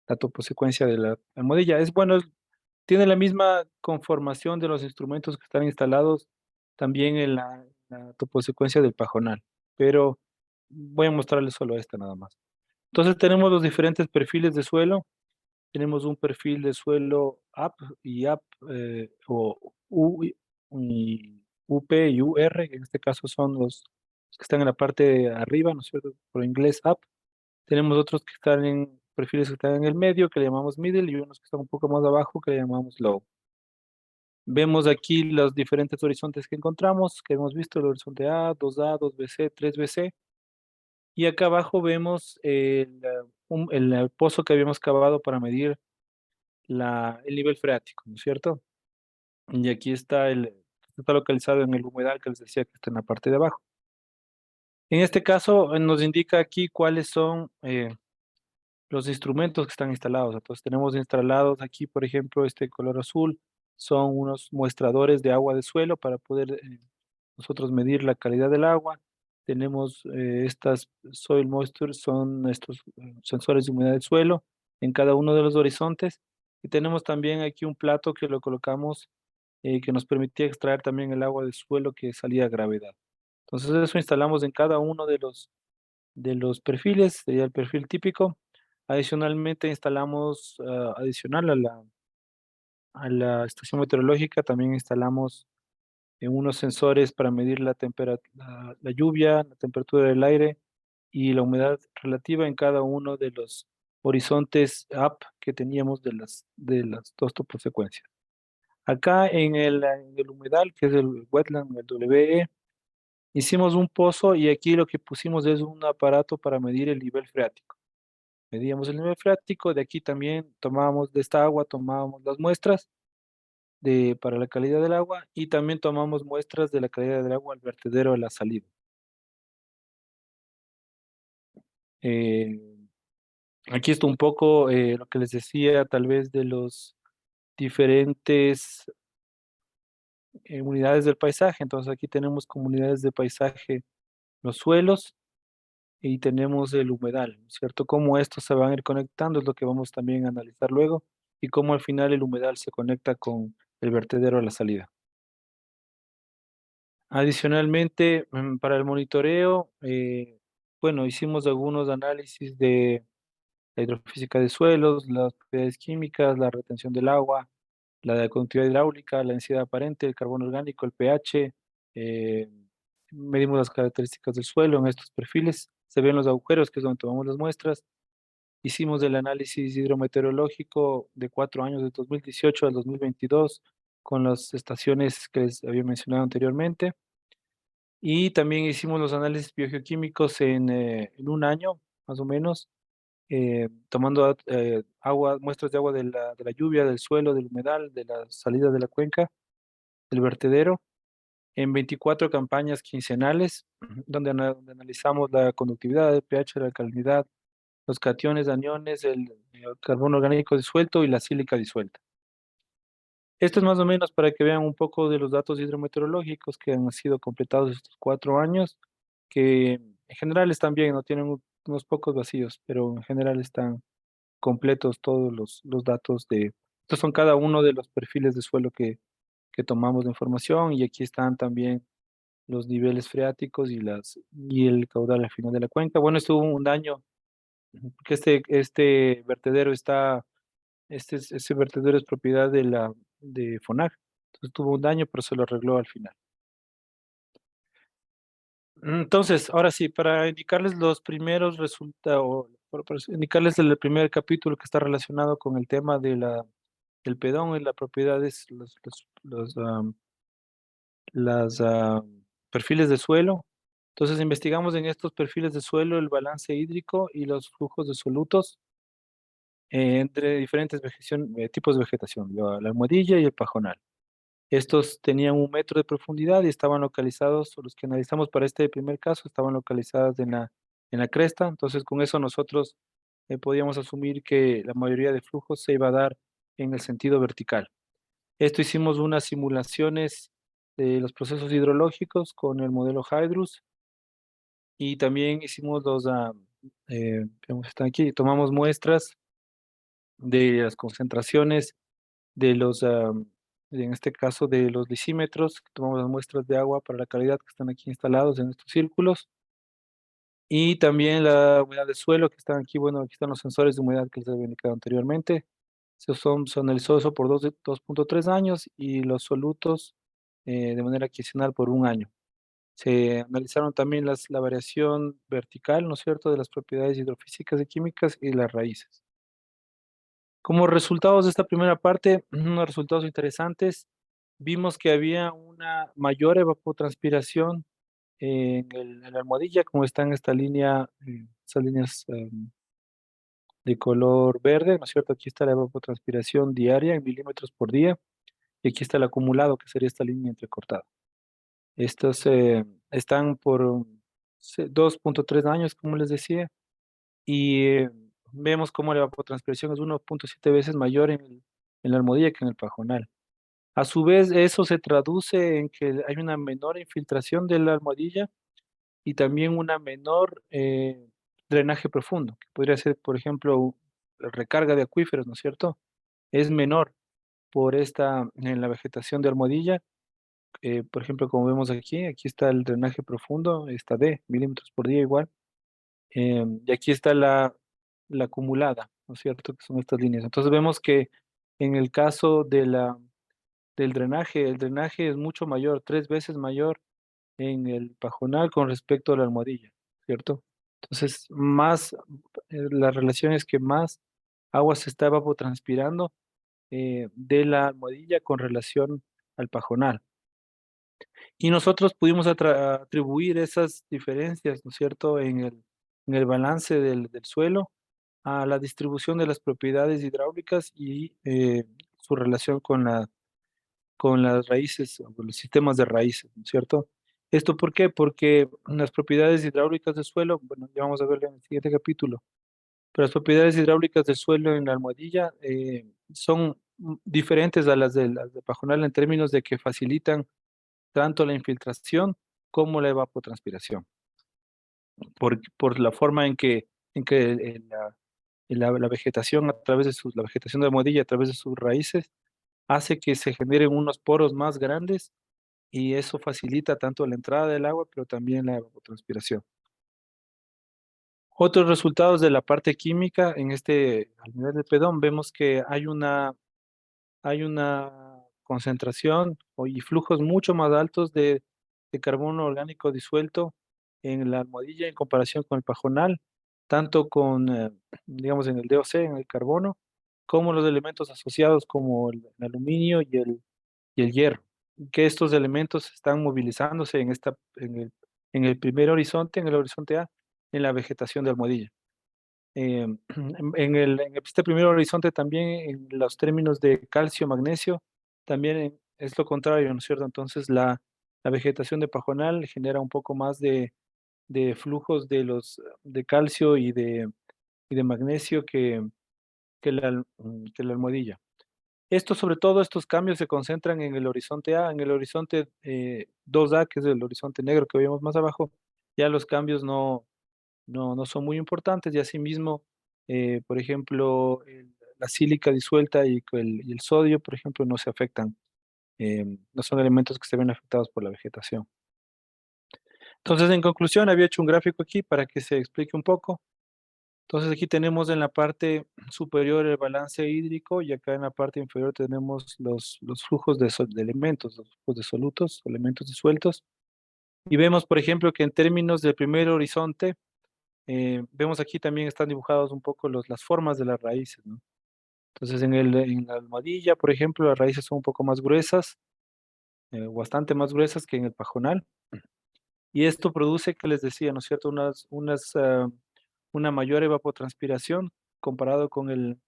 la toposecuencia de la almohadilla? Es bueno, tiene la misma conformación de los instrumentos que están instalados también en la toposecuencia del pajonal, pero voy a mostrarles solo esta nada más. Entonces tenemos los diferentes perfiles de suelo. Tenemos un perfil de suelo UP y UP, o y UP y UR, que en este caso son los que están en la parte de arriba, ¿no es cierto? Por inglés UP. Tenemos otros que están en perfiles que están en el medio, que le llamamos middle, y unos que están un poco más abajo, que le llamamos low. Vemos aquí los diferentes horizontes que encontramos, que hemos visto: el horizonte A, 2A, 2BC, 3BC. Y acá abajo vemos el pozo que habíamos cavado para medir el nivel freático, ¿no es cierto? Y aquí está localizado en el humedal que les decía que está en la parte de abajo. En este caso, nos indica aquí cuáles son los instrumentos que están instalados. Entonces, tenemos instalados aquí, por ejemplo, este color azul, son unos muestradores de agua de suelo para poder nosotros medir la calidad del agua. Tenemos estas soil moisture, son estos sensores de humedad del suelo en cada uno de los horizontes. Y tenemos también aquí un plato que lo colocamos que nos permitía extraer también el agua del suelo que salía a gravedad. Entonces eso instalamos en cada uno de los perfiles, sería el perfil típico. Adicionalmente instalamos, adicional a la estación meteorológica, también instalamos unos sensores para medir la lluvia, la temperatura del aire y la humedad relativa en cada uno de los horizontes up que teníamos de las dos toposecuencias. Acá en el humedal, que es el wetland, el WE, hicimos un pozo y aquí lo que pusimos es un aparato para medir el nivel freático. Medíamos el nivel freático, de aquí también tomábamos de esta agua, tomábamos las muestras para la calidad del agua y también tomamos muestras de la calidad del agua al vertedero de la salida. Eh, Aquí está un poco lo que les decía, tal vez de los diferentes unidades del paisaje. Entonces aquí tenemos comunidades de paisaje, los suelos y tenemos el humedal, ¿no es cierto? Cómo estos se van a ir conectando es lo que vamos también a analizar luego y cómo al final el humedal se conecta con el vertedero a la salida. Adicionalmente, para el monitoreo, bueno, hicimos algunos análisis de la hidrofísica de suelos, las propiedades químicas, la retención del agua, la conductividad hidráulica, la densidad aparente, el carbono orgánico, el pH. eh, Medimos las características del suelo en estos perfiles. Se ven los agujeros, que es donde tomamos las muestras. Hicimos el análisis hidrometeorológico de 4 años, de 2018 al 2022, con las estaciones que les había mencionado anteriormente. Y también hicimos los análisis biogeoquímicos en un año, más o menos, tomando muestras de agua de la lluvia, del suelo, del humedal, de la salida de la cuenca, del vertedero, en 24 campañas quincenales, donde analizamos la conductividad, el pH, la alcalinidad, los cationes, aniones, el carbono orgánico disuelto y la sílica disuelta. Esto es más o menos para que vean un poco de los datos hidrometeorológicos que han sido completados estos 4 años, que en general están bien, no tienen unos pocos vacíos, pero en general están completos todos los datos de... Estos son cada uno de los perfiles de suelo que tomamos de información y aquí están también los niveles freáticos y el caudal al final de la cuenca. Bueno, estuvo un daño, porque este vertedero ese vertedero es propiedad de FONAC. Entonces tuvo un daño, pero se lo arregló al final. Entonces, ahora sí, para indicarles los primeros resultados, para indicarles el primer capítulo que está relacionado con el tema del pedón y las propiedades, perfiles de suelo. Entonces, investigamos en estos perfiles de suelo el balance hídrico y los flujos de solutos entre diferentes tipos de vegetación, la almohadilla y el pajonal. Estos tenían 1 metro de profundidad y estaban localizados, o los que analizamos para este primer caso, estaban localizados en la cresta. Entonces, con eso nosotros podíamos asumir que la mayoría de flujos se iba a dar en el sentido vertical. Esto hicimos unas simulaciones de los procesos hidrológicos con el modelo Hydrus y también hicimos están aquí, tomamos muestras de las concentraciones de en este caso de los lisímetros, tomamos las muestras de agua para la calidad que están aquí instalados en estos círculos, y también la humedad del suelo que están aquí, bueno, aquí están los sensores de humedad que les había indicado anteriormente. Se analizó eso por 2.3 años y los solutos de manera quincenal por 1 año. Se analizaron también la variación vertical, ¿no es cierto?, de las propiedades hidrofísicas y químicas y las raíces. Como resultados de esta primera parte, unos resultados interesantes, vimos que había una mayor evapotranspiración en la almohadilla, como está en esta línea, esas líneas de color verde, ¿no es cierto? Aquí está la evapotranspiración diaria en milímetros por día, y aquí está el acumulado, que sería esta línea entrecortada. Estos están por 2.3 años, como les decía, y vemos cómo la evapotranspiración es 1.7 veces mayor en la almohadilla que en el pajonal. A su vez, eso se traduce en que hay una menor infiltración de la almohadilla y también una menor drenaje profundo, que podría ser, por ejemplo, la recarga de acuíferos, ¿no es cierto? Es menor por en la vegetación de almohadilla. Por ejemplo, como vemos aquí está el drenaje profundo, está de milímetros por día igual, y aquí está la acumulada, ¿no es cierto? Que son estas líneas. Entonces vemos que en el caso del drenaje, el drenaje es mucho mayor, 3 veces mayor en el pajonal con respecto a la almohadilla, ¿cierto? Entonces, la relación es que más agua se está evapotranspirando de la almohadilla con relación al pajonal. Y nosotros pudimos atribuir esas diferencias, ¿no es cierto?, en el balance del suelo a la distribución de las propiedades hidráulicas y su relación con las raíces, o con los sistemas de raíces, ¿no es cierto? ¿Esto por qué? Porque las propiedades hidráulicas del suelo, bueno, ya vamos a verlo en el siguiente capítulo, pero las propiedades hidráulicas del suelo en la almohadilla son diferentes a las de pajonal en términos de que facilitan tanto la infiltración como la evapotranspiración, por la forma en que la vegetación la vegetación de almohadilla a través de sus raíces hace que se generen unos poros más grandes y eso facilita tanto la entrada del agua, pero también la evapotranspiración. Otros resultados de la parte química al nivel del pedón, vemos que hay una concentración y flujos mucho más altos de carbono orgánico disuelto en la almohadilla en comparación con el pajonal, tanto digamos, en el DOC, en el carbono, como los elementos asociados como el aluminio y el hierro, que estos elementos están movilizándose en el primer horizonte, en el horizonte A, en la vegetación de almohadilla. En este primer horizonte también en los términos de calcio, magnesio, también es lo contrario, ¿no es cierto? Entonces la vegetación de pajonal genera un poco más de flujos de calcio y de magnesio que la almohadilla. Sobre todo, estos cambios se concentran en el horizonte A, en el horizonte 2A, que es el horizonte negro que vemos más abajo, ya los cambios no son muy importantes y asimismo, por ejemplo, la sílica disuelta y el sodio, por ejemplo, no se afectan, no son elementos que se ven afectados por la vegetación. Entonces, en conclusión, había hecho un gráfico aquí para que se explique un poco. Entonces, aquí tenemos en la parte superior el balance hídrico y acá en la parte inferior tenemos los flujos de elementos, los flujos de solutos, elementos disueltos. Y vemos, por ejemplo, que en términos del primer horizonte, vemos aquí también están dibujados un poco las formas de las raíces, ¿no? Entonces, en la almohadilla, por ejemplo, las raíces son un poco más gruesas, bastante más gruesas que en el pajonal. Y esto produce, que les decía, ¿no es cierto?, una mayor evapotranspiración comparado con el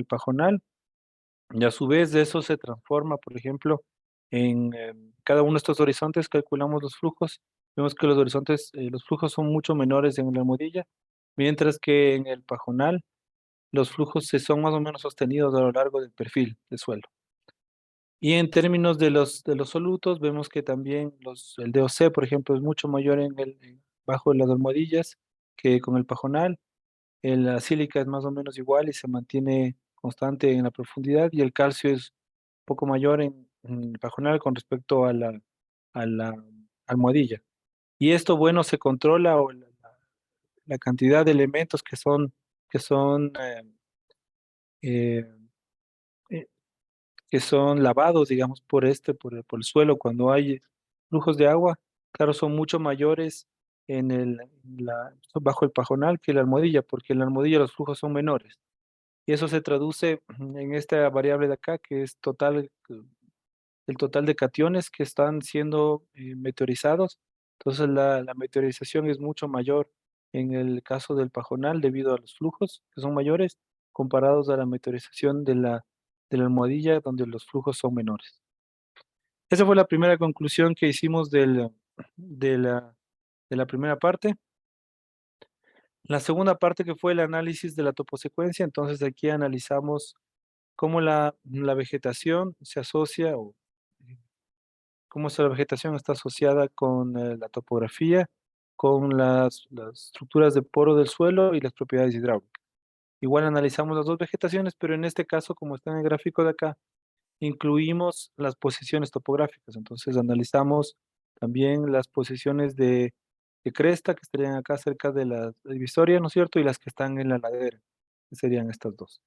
pajonal. Y a su vez de eso se transforma, por ejemplo, en cada uno de estos horizontes calculamos los flujos. Vemos que los flujos son mucho menores en la almohadilla, mientras que en el pajonal los flujos son más o menos sostenidos a lo largo del perfil del suelo. Y en términos de los solutos, vemos que también el DOC, por ejemplo, es mucho mayor bajo las almohadillas que con el pajonal. La sílica es más o menos igual y se mantiene constante en la profundidad, y el calcio es un poco mayor en el pajonal con respecto a la almohadilla. Y esto, bueno, se controla, o la cantidad de elementos eh, eh, que son lavados, digamos, por el suelo cuando hay flujos de agua, claro, son mucho mayores bajo el pajonal que la almohadilla, porque en la almohadilla los flujos son menores. Y eso se traduce en esta variable de acá, que es el total de cationes que están siendo meteorizados. Entonces, la meteorización es mucho mayor en el caso del pajonal debido a los flujos, que son mayores, comparados a la meteorización de la almohadilla, donde los flujos son menores. Esa fue la primera conclusión que hicimos de la primera parte. La segunda parte, que fue el análisis de la toposecuencia, entonces aquí analizamos cómo la vegetación se asocia cómo la vegetación está asociada con la topografía, con las estructuras de poro del suelo y las propiedades hidráulicas. Igual analizamos las dos vegetaciones, pero en este caso, como está en el gráfico de acá, incluimos las posiciones topográficas. Entonces analizamos también las posiciones de cresta que estarían acá cerca de la divisoria, ¿no es cierto? Y las que están en la ladera, que serían estas dos.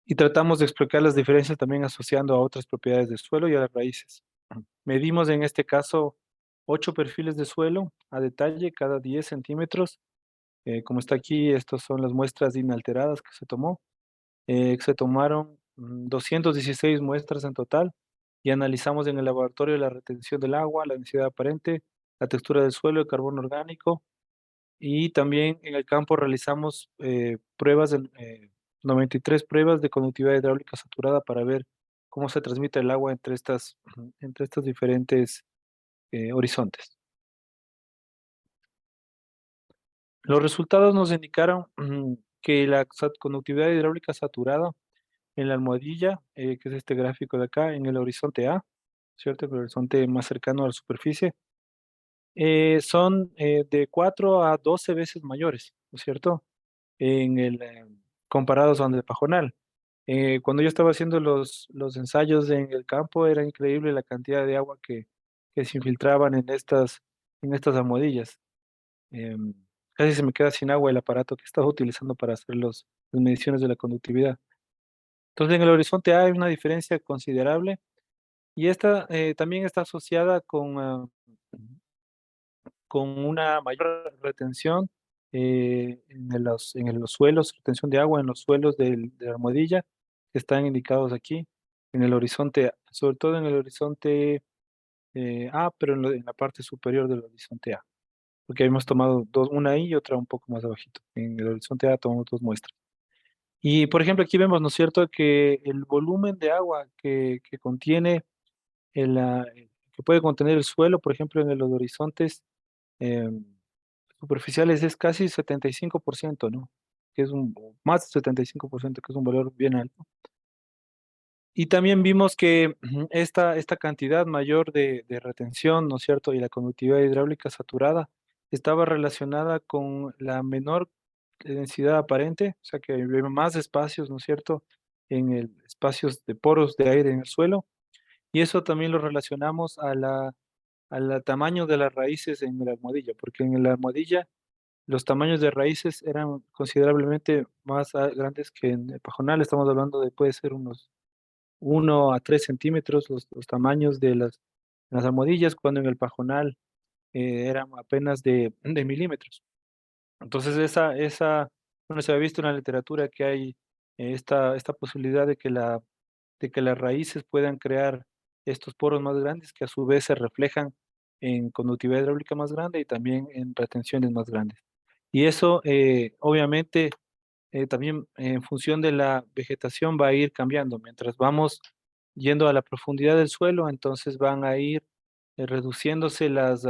Y tratamos de explicar las diferencias también asociando a otras propiedades del suelo y a las raíces. Medimos en este caso 8 perfiles de suelo a detalle cada 10 centímetros. Como está aquí, estas son las muestras inalteradas que se tomó. Se tomaron 216 muestras en total y analizamos en el laboratorio la retención del agua, la densidad aparente, la textura del suelo, el carbono orgánico, y también en el campo realizamos pruebas, 93 pruebas de conductividad hidráulica saturada para ver cómo se transmite el agua entre estos diferentes horizontes. Los resultados nos indicaron que la conductividad hidráulica saturada en la almohadilla, que es este gráfico de acá, en el horizonte A, ¿cierto? El horizonte más cercano a la superficie, son de 4 a 12 veces mayores, ¿no es cierto? Comparados con el pajonal. Cuando yo estaba haciendo los ensayos en el campo, era increíble la cantidad de agua que se infiltraban en estas almohadillas. Em, Casi se me queda sin agua el aparato que estaba utilizando para hacer las mediciones de la conductividad. Entonces, en el horizonte A hay una diferencia considerable y esta también está asociada con una mayor retención en los suelos, retención de agua en los suelos de la almohadilla, que están indicados aquí en el horizonte, sobre todo en el horizonte A, pero en la parte superior del horizonte A, porque hemos tomado dos, una ahí y otra un poco más abajito. En el horizonte A tomamos dos muestras. Y, por ejemplo, aquí vemos, ¿no es cierto?, que el volumen de agua que contiene, que puede contener el suelo, por ejemplo, en los horizontes em, superficiales es casi 75%, ¿no? Que es más de 75%, que es un valor bien alto. Y también vimos que esta cantidad mayor de retención, ¿no es cierto?, y la conductividad hidráulica saturada estaba relacionada con la menor densidad aparente, o sea que hay más espacios, ¿no es cierto?, espacios de poros de aire en el suelo, y eso también lo relacionamos al tamaño de las raíces en la almohadilla, porque en la almohadilla los tamaños de raíces eran considerablemente más grandes que en el pajonal. Estamos hablando de, puede ser unos 1 a 3 centímetros los tamaños de las almohadillas, cuando en el pajonal eran apenas de milímetros. Entonces, bueno, se ha visto en la literatura que hay esta posibilidad de que las raíces puedan crear estos poros más grandes que a su vez se reflejan en conductividad hidráulica más grande y también en retenciones más grandes. Y eso, obviamente, también en función de la vegetación va a ir cambiando. Mientras vamos yendo a la profundidad del suelo, entonces van a ir reduciéndose las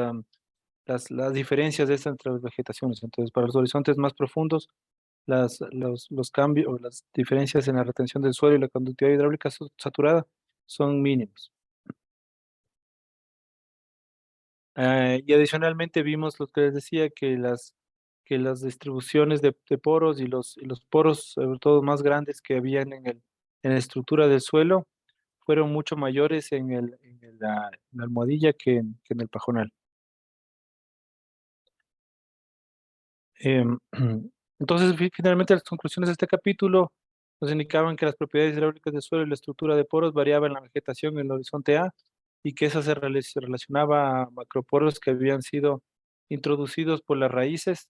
diferencias entre las vegetaciones. Entonces, para los horizontes más profundos, los cambios o las diferencias en la retención del suelo y la conductividad hidráulica saturada son mínimos. Y adicionalmente vimos lo que les decía, que las distribuciones de poros y los poros, sobre todo más grandes que habían en la estructura del suelo, fueron mucho mayores en la almohadilla que en el pajonal. Em, entonces, finalmente, las conclusiones de este capítulo nos indicaban que las propiedades hidráulicas del suelo y la estructura de poros variaban en la vegetación en el horizonte A y que esa se relacionaba a macroporos que habían sido introducidos por las raíces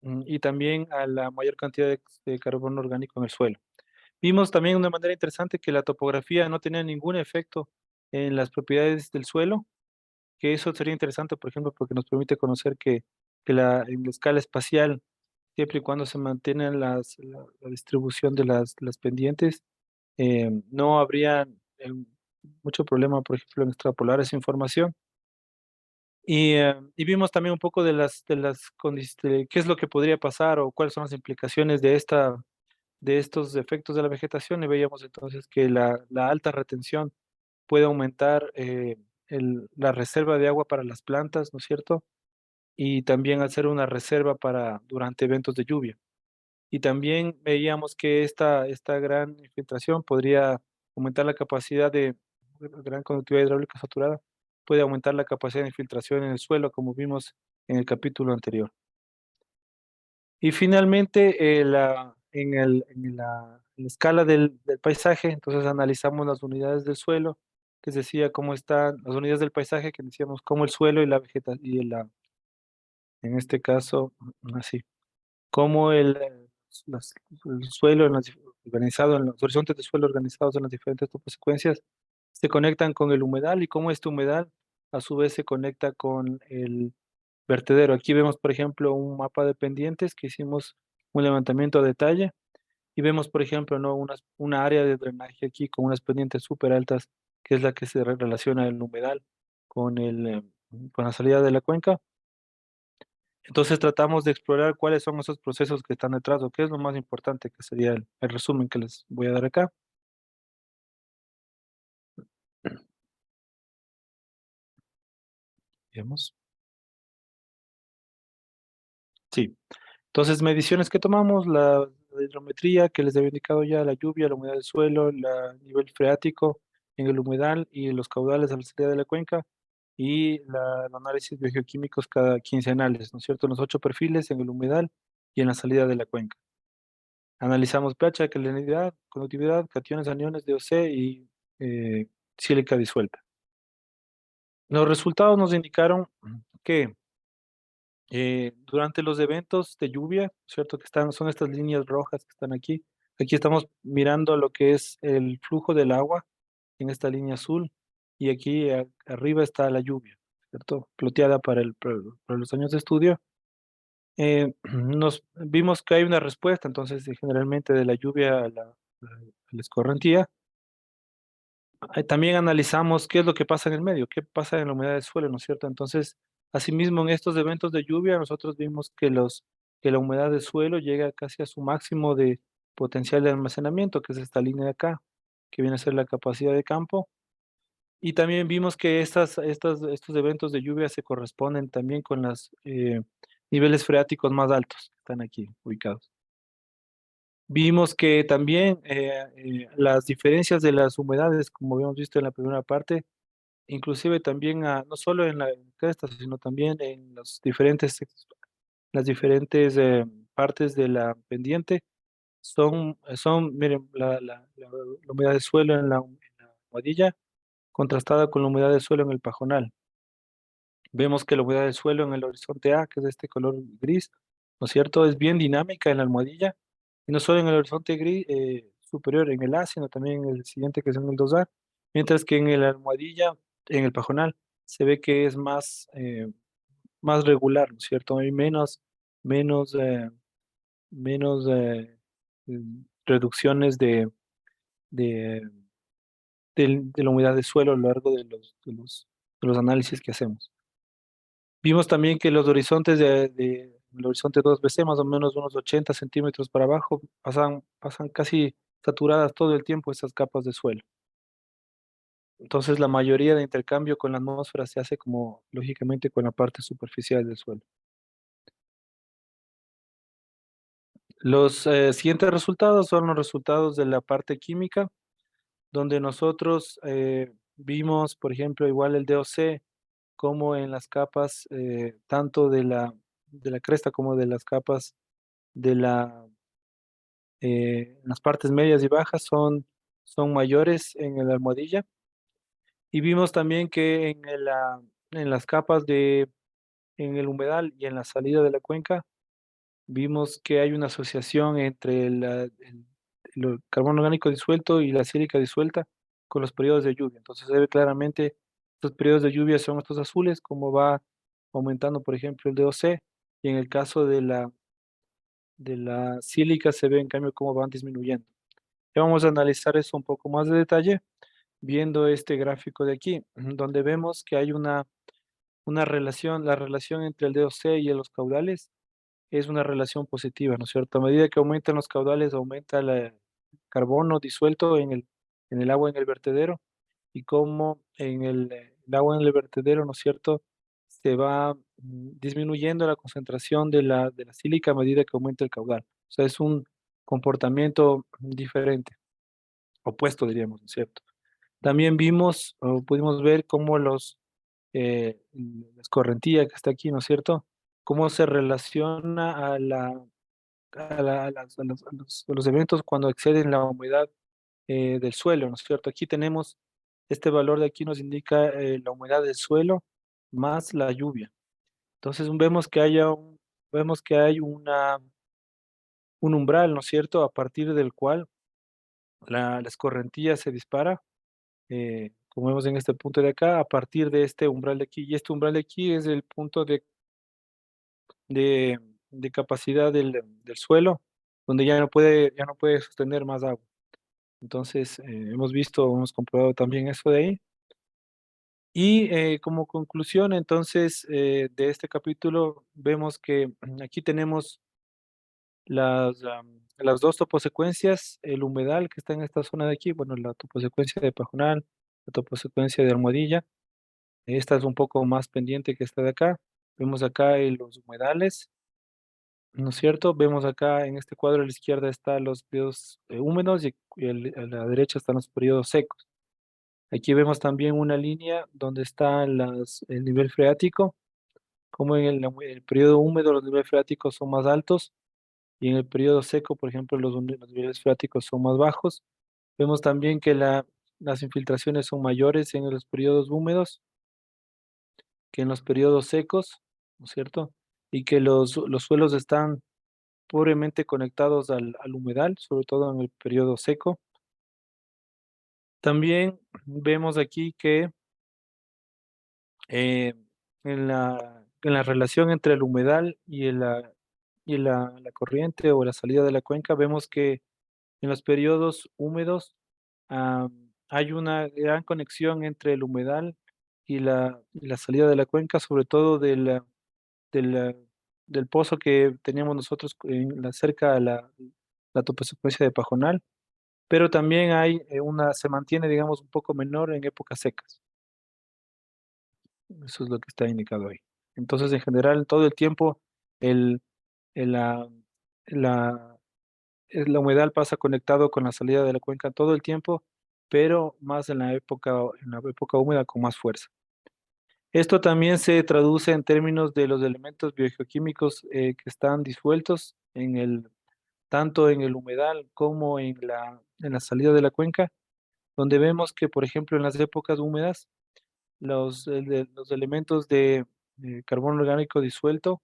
y también a la mayor cantidad de carbono orgánico en el suelo. Vimos también de una manera interesante que la topografía no tenía ningún efecto en las propiedades del suelo, que eso sería interesante, por ejemplo, porque nos permite conocer que en la escala espacial, siempre y cuando se mantiene la distribución de las pendientes, no habría mucho problema, por ejemplo, en extrapolar esa información. Y vimos también un poco de qué es lo que podría pasar o cuáles son las implicaciones de estos efectos de la vegetación, y veíamos entonces que la alta retención puede aumentar la reserva de agua para las plantas, ¿no es cierto? Y también hacer una reserva para durante eventos de lluvia. Y también veíamos que esta gran infiltración podría aumentar la capacidad de gran conductividad hidráulica saturada, puede aumentar la capacidad de infiltración en el suelo, como vimos en el capítulo anterior. Y finalmente, en la escala del paisaje, entonces analizamos las unidades del suelo, que decía cómo están las unidades del paisaje, que decíamos cómo el suelo y la vegetación, en este caso, así, cómo el suelo organizado en los horizontes de suelo organizados en las diferentes toposecuencias se conectan con el humedal y cómo este humedal a su vez se conecta con el vertedero. Aquí vemos, por ejemplo, un mapa de pendientes que hicimos un levantamiento a detalle y vemos, por ejemplo, ¿no? Una área de drenaje aquí con unas pendientes súper altas, que es la que se relaciona el humedal con, con la salida de la cuenca. Entonces tratamos de explorar cuáles son esos procesos que están detrás o qué es lo más importante, que sería el resumen que les voy a dar acá. Veamos. Sí. Entonces, mediciones que tomamos, la hidrometría que les había indicado ya, la lluvia, la humedad del suelo, el nivel freático en el humedal y los caudales a la salida de la cuenca y el análisis biogeoquímicos cada quincenales, ¿no es cierto? Los 8 perfiles en el humedal y en la salida de la cuenca. Analizamos pH, alcalinidad, conductividad, cationes, aniones, DOC y sílica disuelta. Los resultados nos indicaron que durante los eventos de lluvia, ¿cierto? Son estas líneas rojas que están aquí. Aquí estamos mirando lo que es el flujo del agua en esta línea azul y aquí arriba está la lluvia, ¿cierto? Ploteada para los años de estudio. Nos vimos que hay una respuesta, entonces, generalmente de la lluvia a la escorrentía. También analizamos qué es lo que pasa en el medio, qué pasa en la humedad del suelo, ¿no es cierto? Entonces, asimismo, en estos eventos de lluvia, nosotros vimos que la humedad del suelo llega casi a su máximo de potencial de almacenamiento, que es esta línea de acá, que viene a ser la capacidad de campo. Y también vimos que estos eventos de lluvia se corresponden también con los niveles freáticos más altos que están aquí ubicados. Vimos que también las diferencias de las humedades, como habíamos visto en la primera parte, inclusive también no solo en la cresta, sino también en las diferentes partes de la pendiente, miren, la humedad del suelo en la almohadilla contrastada con la humedad del suelo en el pajonal. Vemos que la humedad del suelo en el horizonte A, que es de este color gris, ¿no es cierto? Es bien dinámica en la almohadilla, y no solo en el horizonte gris superior en el A, sino también en el siguiente, que es en el 2A, mientras que en la almohadilla, en el pajonal, se ve que es más regular, ¿no es cierto? Hay menos, menos reducciones de, de la humedad del suelo a lo largo de los análisis que hacemos. Vimos también que los horizontes el horizonte 2BC, más o menos unos 80 centímetros para abajo, pasan casi saturadas todo el tiempo estas capas de suelo. Entonces, la mayoría de intercambio con la atmósfera se hace como, lógicamente, con la parte superficial del suelo. Los siguientes resultados son los resultados de la parte química, donde nosotros vimos, por ejemplo, igual el DOC, como en las capas, tanto de la cresta como de las capas de las partes medias y bajas son mayores en la almohadilla. Y vimos también que en las capas en el humedal y en la salida de la cuenca, vimos que hay una asociación entre el carbono orgánico disuelto y la sílica disuelta con los periodos de lluvia. Entonces se ve claramente, estos periodos de lluvia son estos azules, como va aumentando, por ejemplo, el DOC, y en el caso de la sílica se ve en cambio cómo van disminuyendo. Ya vamos a analizar eso un poco más de detalle viendo este gráfico de aquí, donde vemos que hay una relación, la relación entre el DOC y los caudales es una relación positiva, ¿no es cierto? A medida que aumentan los caudales, aumenta el carbono disuelto en el agua en el vertedero, y cómo el agua en el vertedero, ¿no es cierto?, se va disminuyendo la concentración de la sílica a medida que aumenta el caudal. O sea, es un comportamiento diferente, opuesto, diríamos, ¿no es cierto? También vimos o pudimos ver cómo la escorrentía que está aquí, ¿no es cierto?, cómo se relaciona a los eventos cuando exceden la humedad del suelo, ¿no es cierto? Aquí tenemos este valor de aquí nos indica la humedad del suelo más la lluvia. Entonces vemos que hay un umbral, ¿no es cierto?, a partir del cual la escorrentía se dispara, como vemos en este punto de acá, a partir de este umbral de aquí. Y este umbral de aquí es el punto de, de capacidad del suelo, donde ya no puede sostener más agua. Entonces, hemos comprobado también eso de ahí. Y como conclusión, entonces, de este capítulo, vemos que aquí tenemos las dos toposecuencias, el humedal que está en esta zona de aquí, bueno, la toposecuencia de Pajonal, la toposecuencia de Almohadilla. Esta es un poco más pendiente que esta de acá. Vemos acá los humedales, ¿no es cierto? Vemos acá en este cuadro a la izquierda están los periodos húmedos y a la derecha están los periodos secos. Aquí vemos también una línea donde está el nivel freático, como en el periodo húmedo los niveles freáticos son más altos y en el periodo seco, por ejemplo, los niveles freáticos son más bajos. Vemos también que las infiltraciones son mayores en los periodos húmedos que en los periodos secos, ¿no es cierto? Y que los suelos están pobremente conectados al humedal, sobre todo en el periodo seco. También vemos aquí que eh, en la relación entre el humedal la corriente o la salida de la cuenca, vemos que en los periodos húmedos hay una gran conexión entre el humedal y la salida de la cuenca, sobre todo de la- del pozo que teníamos nosotros cerca a la toposecuencia de Pajonal, pero también se mantiene, digamos, un poco menor en épocas secas. Eso es lo que está indicado ahí. Entonces, en general, todo el tiempo, el, el, la, la, la humedal pasa conectado con la salida de la cuenca todo el tiempo, pero más en la época húmeda con más fuerza. Esto también se traduce en términos de los elementos biogeoquímicos que están disueltos tanto en el humedal como en la salida de la cuenca, donde vemos que, por ejemplo, en las épocas húmedas, los elementos de carbono orgánico disuelto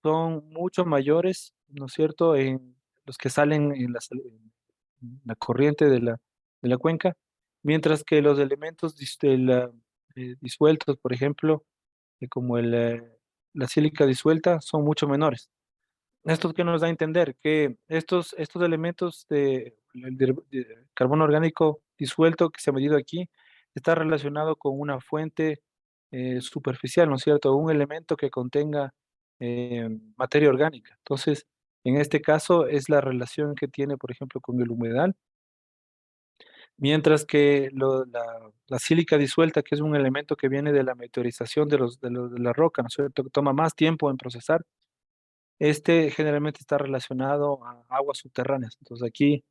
son mucho mayores, ¿no es cierto?, en los que salen en la corriente de la cuenca, mientras que los elementos disueltos, por ejemplo, como la sílica disuelta, son mucho menores. ¿Esto qué nos da a entender? Que estos elementos de carbono orgánico disuelto que se ha medido aquí está relacionado con una fuente superficial, ¿no es cierto? Un elemento que contenga materia orgánica. Entonces, en este caso es la relación que tiene, por ejemplo, con el humedal, mientras que la sílica disuelta, que es un elemento que viene de la meteorización de la roca, ¿no es cierto? Que toma más tiempo en procesar, este generalmente está relacionado a aguas subterráneas. Entonces aquí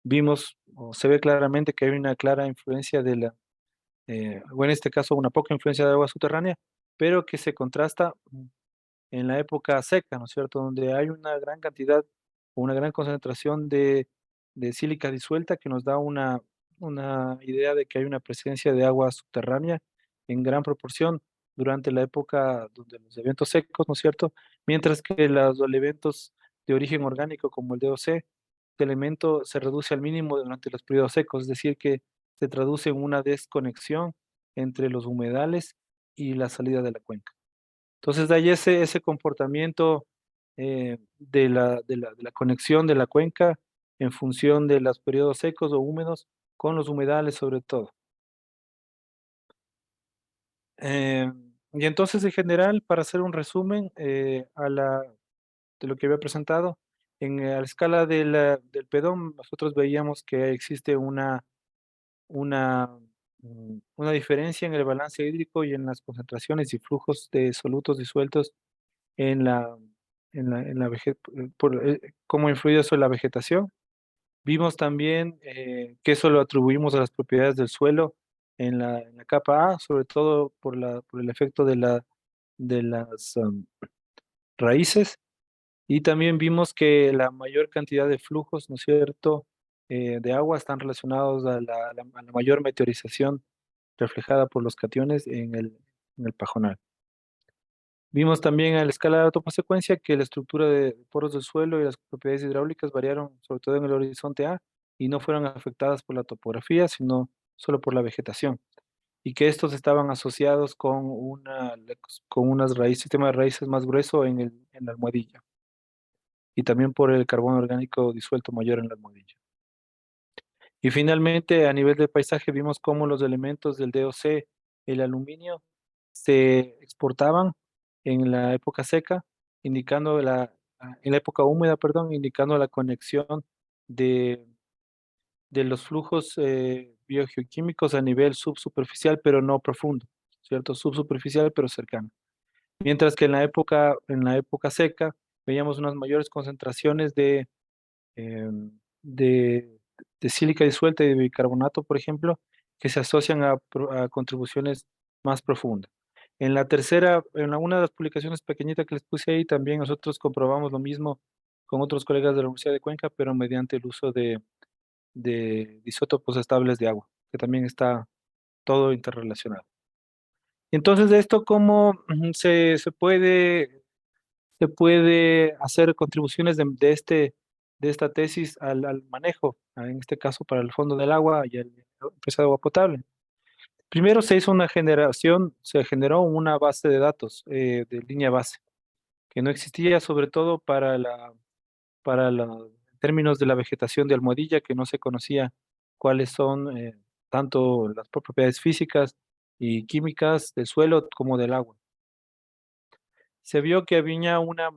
vimos o se ve claramente que hay una clara influencia o en este caso una poca influencia de agua subterránea, pero que se contrasta en la época seca, ¿no es cierto? Donde hay una gran cantidad o una gran concentración de sílica disuelta que nos da una idea de que hay una presencia de agua subterránea en gran proporción durante la época donde los eventos secos, ¿no es cierto? Mientras que los eventos de origen orgánico como el DOC, este elemento se reduce al mínimo durante los periodos secos, es decir, que se traduce en una desconexión entre los humedales y la salida de la cuenca. Entonces, de ahí ese comportamiento de la conexión de la cuenca en función de los periodos secos o húmedos con los humedales sobre todo. Y entonces, en general, para hacer un resumen de lo que había presentado, a la escala del pedón, nosotros veíamos que existe una una diferencia en el balance hídrico y en las concentraciones y flujos de solutos disueltos en cómo influye sobre la vegetación. Vimos también que eso lo atribuimos a las propiedades del suelo en la capa A, sobre todo por el efecto de las raíces. Y también vimos que la mayor cantidad de flujos, ¿no es cierto?, de agua están relacionados a la mayor meteorización reflejada por los cationes en el pajonal. Vimos también a la escala de toposecuencia que la estructura de poros del suelo y las propiedades hidráulicas variaron sobre todo en el horizonte A y no fueron afectadas por la topografía, sino solo por la vegetación. Y que estos estaban asociados con unas raíces, sistema de raíces más grueso en la almohadilla. Y también por el carbono orgánico disuelto mayor en la almohadilla. Y finalmente, a nivel del paisaje, vimos cómo los elementos del DOC, el aluminio, se exportaban en la época seca, en la época húmeda, perdón, indicando la conexión de, de los flujos biogeoquímicos a nivel subsuperficial, pero no profundo, ¿cierto? Subsuperficial, pero cercano. Mientras que en la época seca, veíamos unas mayores concentraciones em, de, de sílica disuelta y de bicarbonato, por ejemplo, que se asocian a contribuciones más profundas. Una de las publicaciones pequeñitas que les puse ahí, también nosotros comprobamos lo mismo con otros colegas de la Universidad de Cuenca, pero mediante el uso de isótopos estables de agua, que también está todo interrelacionado. Entonces, de esto, ¿cómo se puede hacer contribuciones de esta tesis al manejo, en este caso para el fondo del agua y el empresa de agua potable? Primero se generó una base de datos de línea base, que no existía sobre todo en términos de la vegetación de almohadilla, que no se conocía cuáles son tanto las propiedades físicas y químicas del suelo como del agua. Se vio que había una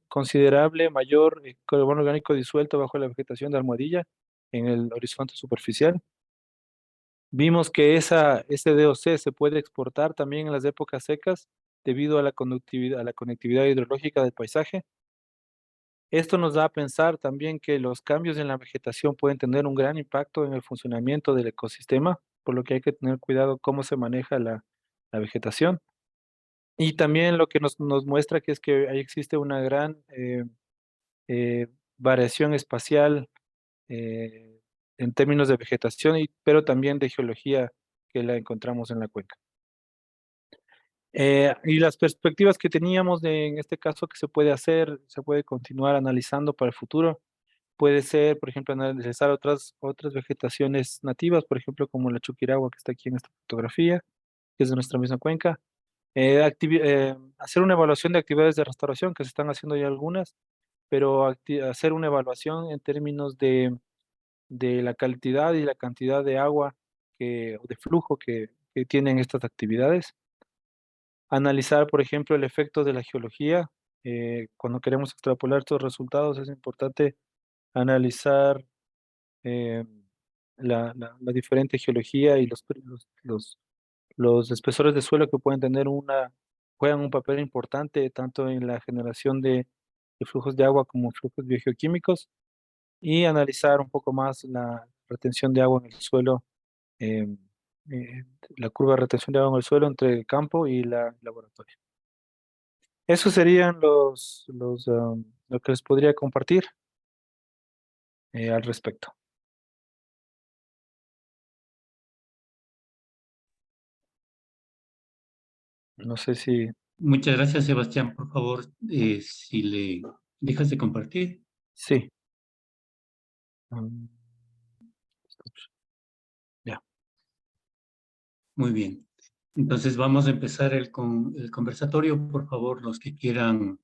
considerable mayor carbono orgánico disuelto bajo la vegetación de almohadilla en el horizonte superficial. Vimos que ese DOC se puede exportar también en las épocas secas debido a la conectividad hidrológica del paisaje. Esto nos da a pensar también que los cambios en la vegetación pueden tener un gran impacto en el funcionamiento del ecosistema, por lo que hay que tener cuidado cómo se maneja la vegetación. Y también lo que nos muestra que es que ahí existe una gran eh, variación espacial eh, en términos de vegetación, pero también de geología que la encontramos en la cuenca. Y las perspectivas que teníamos en este caso que se puede hacer, se puede continuar analizando para el futuro, puede ser, por ejemplo, analizar otras vegetaciones nativas, por ejemplo, como la chuquiragua que está aquí en esta fotografía, que es de nuestra misma cuenca. Hacer una evaluación de actividades de restauración, que se están haciendo ya algunas, pero hacer una evaluación en términos de la cantidad y la cantidad de agua o de flujo que tienen estas actividades. Analizar, por ejemplo, el efecto de la geología. Cuando queremos extrapolar estos resultados es importante analizar eh, la diferente geología y los espesores de suelo que pueden juegan un papel importante tanto en la generación de flujos de agua como flujos biogeoquímicos y analizar un poco más la retención de agua en el suelo, eh, eh, la curva de retención de agua en el suelo entre el campo y el laboratorio. Esos serían lo que les podría compartir al respecto. No sé si... Muchas gracias, Sebastián. Por favor, si le dejas de compartir. Sí. Mm, ya. Muy bien. Entonces vamos a empezar el conversatorio. Por favor, los que quieran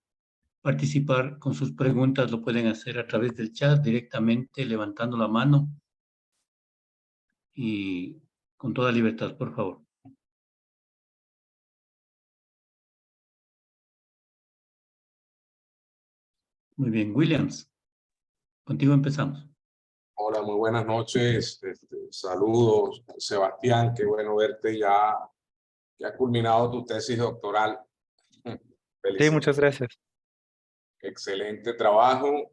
participar con sus preguntas lo pueden hacer a través del chat directamente, levantando la mano y con toda libertad, por favor. Muy bien, Williams, contigo empezamos. Hola, muy buenas noches. Saludos, Sebastián, qué bueno verte ya, que has culminado tu tesis doctoral. Sí, Felicidades. muchas gracias. Excelente trabajo,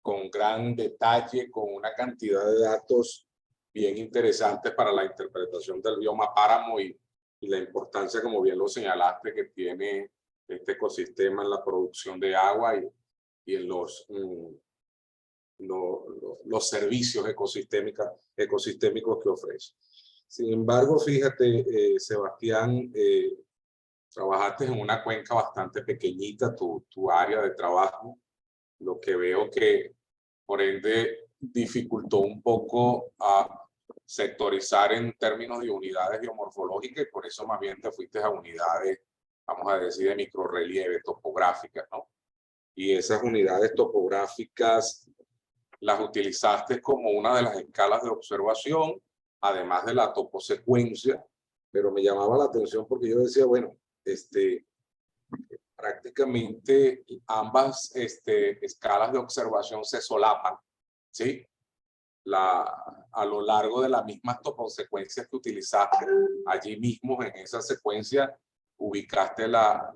con gran detalle, con una cantidad de datos bien interesantes para la interpretación del bioma páramo y la importancia, como bien lo señalaste, que tiene este ecosistema en la producción de agua y en los servicios ecosistémicos que ofrece. Sin embargo, fíjate, Sebastián, trabajaste en una cuenca bastante pequeñita, tu área de trabajo, lo que veo que, por ende, dificultó un poco a sectorizar en términos de unidades geomorfológicas y por eso más bien te fuiste a unidades, vamos a decir, de microrrelieve, topográficas, ¿no? Y esas unidades topográficas las utilizaste como una de las escalas de observación, además de la toposecuencia, pero me llamaba la atención porque yo decía, bueno, prácticamente ambas escalas de observación se solapan, ¿sí? A lo largo de las mismas toposecuencias que utilizaste, allí mismo en esa secuencia ubicaste la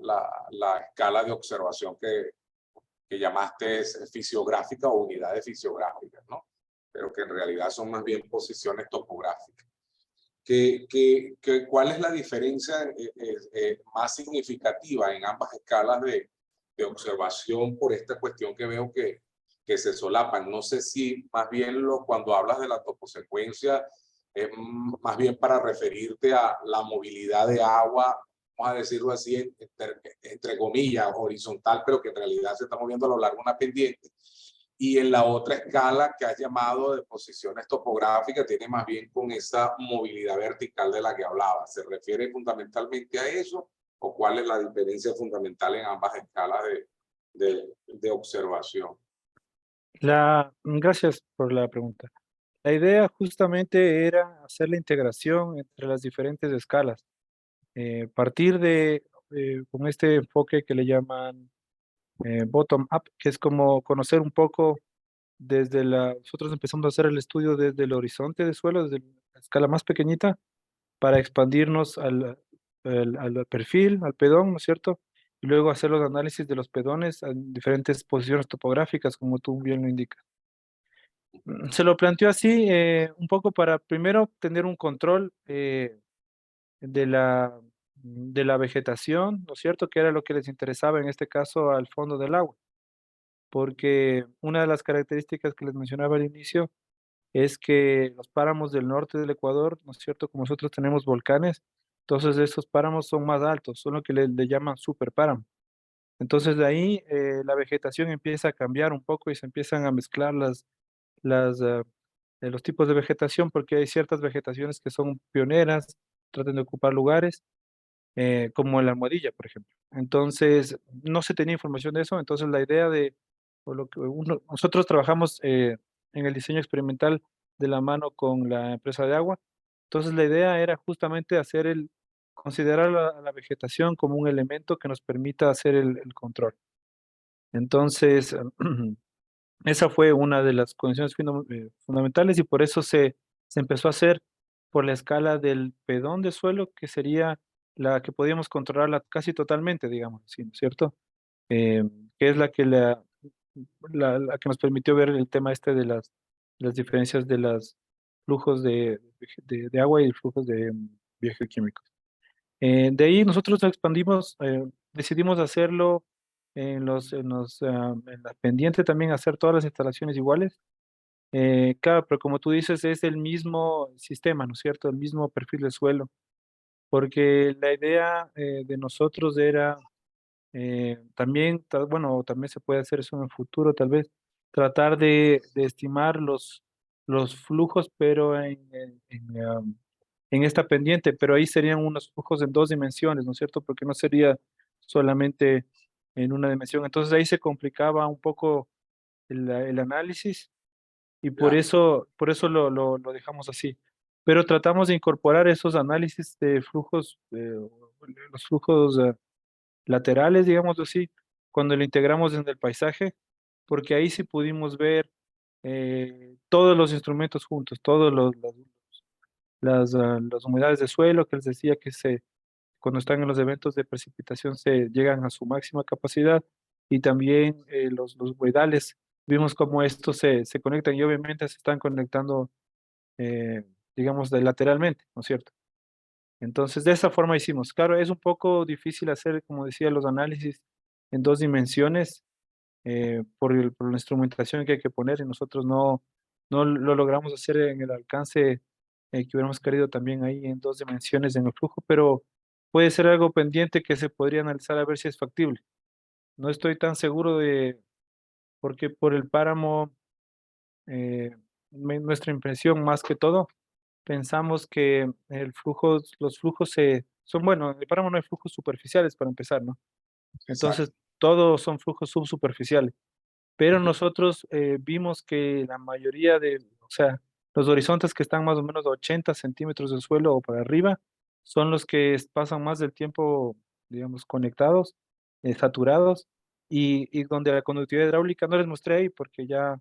escala de observación que llamaste fisiográfica o unidades fisiográficas, ¿no? Pero que en realidad son más bien posiciones topográficas. ¿Cuál es la diferencia más significativa en ambas escalas de observación por esta cuestión que veo que se solapan? No sé si más bien cuando hablas de la toposecuencia es más bien para referirte a la movilidad de agua, vamos a decirlo así, entre comillas, horizontal, pero que en realidad se está moviendo a lo largo de una pendiente. Y en la otra escala que has llamado de posiciones topográficas, tiene más bien con esa movilidad vertical de la que hablaba. ¿Se refiere fundamentalmente a eso? ¿O cuál es la diferencia fundamental en ambas escalas de observación? Gracias por la pregunta. La idea justamente era hacer la integración entre las diferentes escalas. Partir con este enfoque que le llaman bottom-up, que es como conocer un poco nosotros empezamos a hacer el estudio desde el horizonte de suelo, desde la escala más pequeñita, para expandirnos al perfil, al pedón, ¿no es cierto? Y luego hacer los análisis de los pedones en diferentes posiciones topográficas, como tú bien lo indicas. Se lo planteó así, un poco para primero tener un control de la vegetación, ¿no es cierto? Que era lo que les interesaba en este caso al fondo del agua, porque una de las características que les mencionaba al inicio es que los páramos del norte del Ecuador, ¿no es cierto? Como nosotros tenemos volcanes, entonces esos páramos son más altos, son lo que le llaman superpáramo. Entonces de ahí la vegetación empieza a cambiar un poco y se empiezan a mezclar los tipos de vegetación, porque hay ciertas vegetaciones que son pioneras, tratan de ocupar lugares, como en la Almohadilla, por ejemplo. Entonces, no se tenía información de eso, entonces la idea o lo que nosotros trabajamos en el diseño experimental de la mano con la empresa de agua, entonces la idea era justamente considerar la vegetación como un elemento que nos permita hacer el control. Entonces, esa fue una de las condiciones fundamentales y por eso se empezó a hacer por la escala del pedón de suelo, que sería la que podíamos controlarla casi totalmente, digamos así, ¿no es cierto? Eh, que es la que nos permitió ver el tema este de las diferencias de los flujos de agua y flujos de biogeoquímicos. De ahí nosotros expandimos, decidimos hacerlo en la pendiente también, hacer todas las instalaciones iguales. Claro, pero como tú dices, es el mismo sistema, ¿no es cierto? El mismo perfil de suelo, porque la idea de nosotros era también, bueno, también se puede hacer eso en el futuro, tal vez, tratar de estimar los flujos, pero en esta pendiente, pero ahí serían unos flujos en dos dimensiones, ¿no es cierto? Porque no sería solamente en una dimensión. Entonces ahí se complicaba un poco el análisis y Ya. por eso lo dejamos así. Pero tratamos de incorporar esos análisis de flujos, los flujos laterales, digamos así, cuando lo integramos en el paisaje, porque ahí sí pudimos ver todos los instrumentos juntos, todos las humedades de suelo que les decía que cuando están en los eventos de precipitación se llegan a su máxima capacidad, y también los humedales, vimos cómo estos se conectan y obviamente se están conectando, digamos, lateralmente, ¿no es cierto? Entonces, de esa forma hicimos. Claro, es un poco difícil hacer, como decía, los análisis en dos dimensiones, por la instrumentación que hay que poner, y nosotros no lo logramos hacer en el alcance que hubiéramos querido también ahí en dos dimensiones en el flujo, pero puede ser algo pendiente que se podría analizar a ver si es factible. No estoy tan seguro porque por el páramo, eh, nuestra impresión más que todo, pensamos que los flujos bueno, en el páramo no hay flujos superficiales para empezar, ¿no? Exacto. Entonces, todos son flujos subsuperficiales. Pero nosotros vimos que la mayoría o sea, los horizontes que están más o menos a 80 centímetros del suelo o para arriba, son los que pasan más del tiempo, digamos, conectados, saturados, y donde la conductividad hidráulica, no les mostré ahí porque ya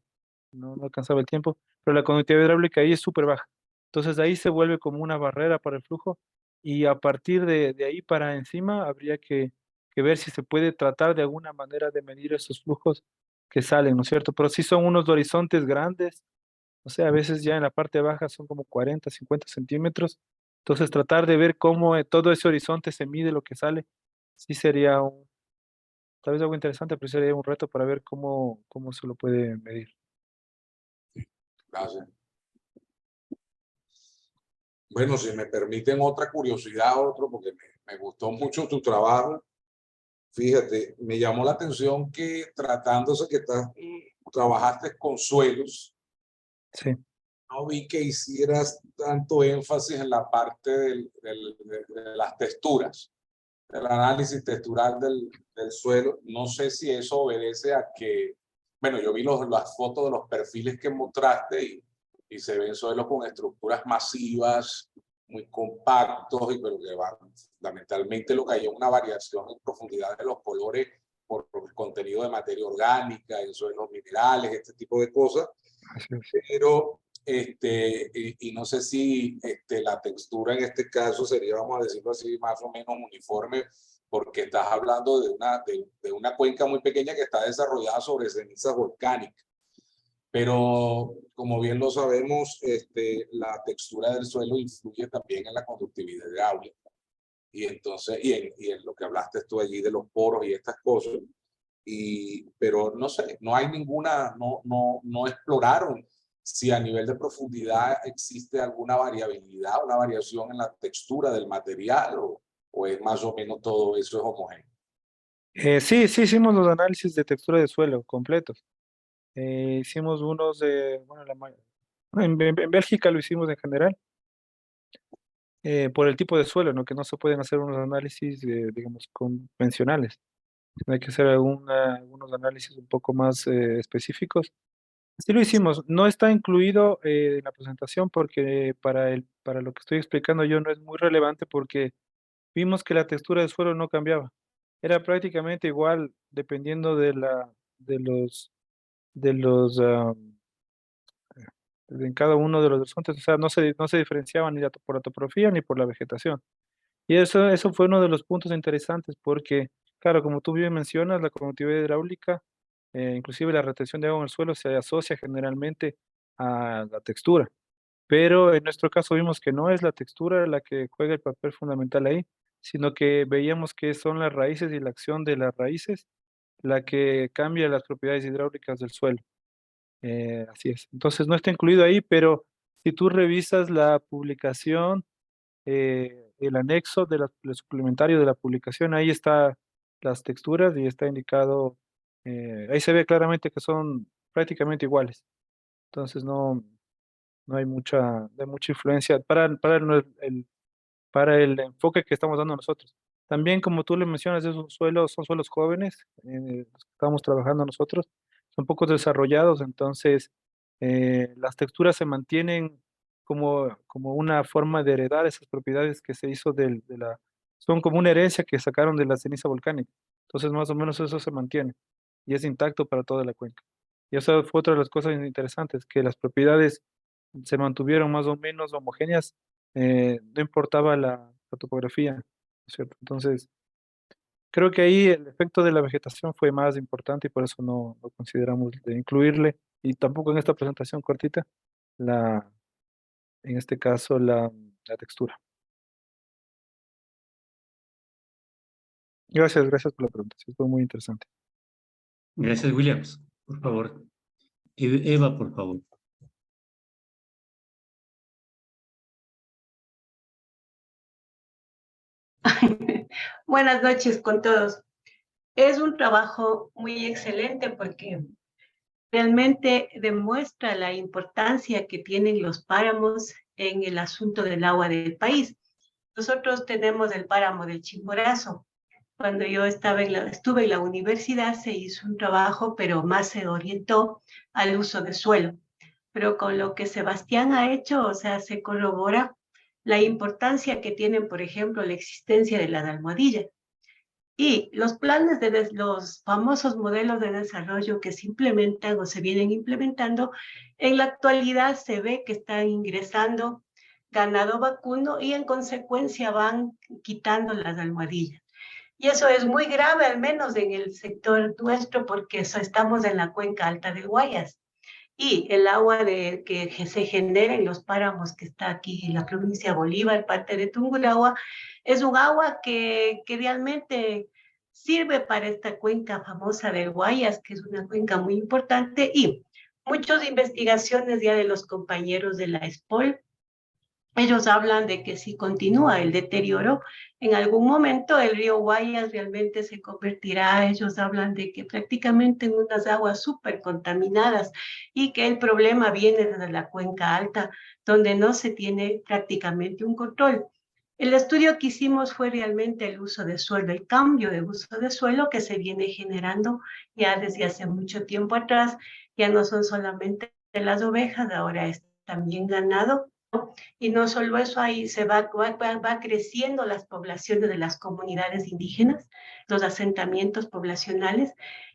no alcanzaba el tiempo, pero la conductividad hidráulica ahí es súper baja. Entonces ahí se vuelve como una barrera para el flujo, y a partir de ahí para encima habría que ver si se puede tratar de alguna manera de medir esos flujos que salen, ¿no es cierto? Pero sí son unos horizontes grandes, o sea, a veces ya en la parte baja son como 40, 50 centímetros. Entonces tratar de ver cómo todo ese horizonte se mide lo que sale, sí sería tal vez algo interesante, pero sería un reto para ver cómo se lo puede medir. Gracias. Bueno, si me permiten otra curiosidad, porque me gustó mucho tu trabajo. Fíjate, me llamó la atención que tratándose que trabajaste con suelos, Sí, no vi que hicieras tanto énfasis en la parte de las texturas, del análisis textural del suelo. No sé si eso obedece a que, bueno, yo vi las fotos de los perfiles que mostraste y se ven suelos con estructuras masivas, muy compactos, pero que van, fundamentalmente lo que hay es una variación en profundidad de los colores por el contenido de materia orgánica, en suelos minerales, este tipo de cosas. así es. Pero y no sé si la textura en este caso sería, vamos a decirlo así, más o menos uniforme, porque estás hablando de una cuenca muy pequeña que está desarrollada sobre cenizas volcánicas. Pero como bien lo sabemos, la textura del suelo influye también en la conductividad hidráulica. Y entonces, y en lo que hablaste tú allí de los poros y estas cosas, pero no sé, no hay ninguna, no exploraron si a nivel de profundidad existe alguna variabilidad, una variación en la textura del material, o es más o menos todo eso es homogéneo. Sí, hicimos los análisis de textura de suelo completos. Hicimos unos bueno, en Bélgica lo hicimos en general, por el tipo de suelo, ¿no? Que no se pueden hacer unos análisis, digamos, convencionales. Hay que hacer algunos análisis un poco más específicos. Sí lo hicimos. No está incluido en la presentación porque para lo que estoy explicando yo no es muy relevante, porque vimos que la textura del suelo no cambiaba. Era prácticamente igual dependiendo de los en cada uno de los horizontes. O sea, no se diferenciaba ni por la topografía ni por la vegetación. Y eso fue uno de los puntos interesantes porque, claro, como tú bien mencionas, la conductividad hidráulica, inclusive la retención de agua en el suelo, se asocia generalmente a la textura. Pero en nuestro caso vimos que no es la textura la que juega el papel fundamental ahí, sino que veíamos que son las raíces y la acción de las raíces la que cambia las propiedades hidráulicas del suelo. Así es. Entonces no está incluido ahí, pero si tú revisas la publicación, el anexo del suplementario de la publicación, ahí está las texturas y está indicado, ahí se ve claramente que son prácticamente iguales. Entonces no hay mucha influencia para el enfoque que estamos dando nosotros. También, como tú le mencionas, son suelos jóvenes, los que estamos trabajando nosotros, son poco desarrollados, entonces las texturas se mantienen como una forma de heredar esas propiedades que se hizo son como una herencia que sacaron de la ceniza volcánica. Entonces, más o menos eso se mantiene y es intacto para toda la cuenca. Y esa fue otra de las cosas interesantes, que las propiedades se mantuvieron más o menos homogéneas, no importaba la topografía, ¿no es cierto? Entonces, creo que ahí el efecto de la vegetación fue más importante y por eso no consideramos de incluirle, y tampoco en esta presentación cortita, la, en este caso, la textura. Gracias por la pregunta, sí, fue muy interesante. Gracias, Williams. Por favor. Eva, por favor. Buenas noches con todos. Es un trabajo muy excelente porque realmente demuestra la importancia que tienen los páramos en el asunto del agua del país. Nosotros tenemos el páramo del Chimborazo. Cuando yo estuve en la universidad se hizo un trabajo, pero más se orientó al uso de suelo. Pero con lo que Sebastián ha hecho, o sea, se corrobora la importancia que tienen, por ejemplo, la existencia de las almohadillas. Y los planes de los famosos modelos de desarrollo que se implementan o se vienen implementando, en la actualidad se ve que están ingresando ganado vacuno y en consecuencia van quitando las almohadillas. Y eso es muy grave, al menos en el sector nuestro, porque estamos en la cuenca alta del Guayas. Y el agua que se genera en los páramos que está aquí en la provincia de Bolívar, parte de Tungurahua, es un agua que realmente sirve para esta cuenca famosa del Guayas, que es una cuenca muy importante, y muchas investigaciones ya de los compañeros de la ESPOL. Ellos hablan de que si continúa el deterioro, en algún momento el río Guayas realmente se convertirá, ellos hablan de que prácticamente en unas aguas súper contaminadas y que el problema viene desde la cuenca alta, donde no se tiene prácticamente un control. El estudio que hicimos fue realmente el uso de suelo, el cambio de uso de suelo que se viene generando ya desde hace mucho tiempo atrás. Ya no son solamente las ovejas, ahora es también ganado. Y no solo eso, ahí va creciendo las poblaciones de las comunidades indígenas, los asentamientos poblacionales,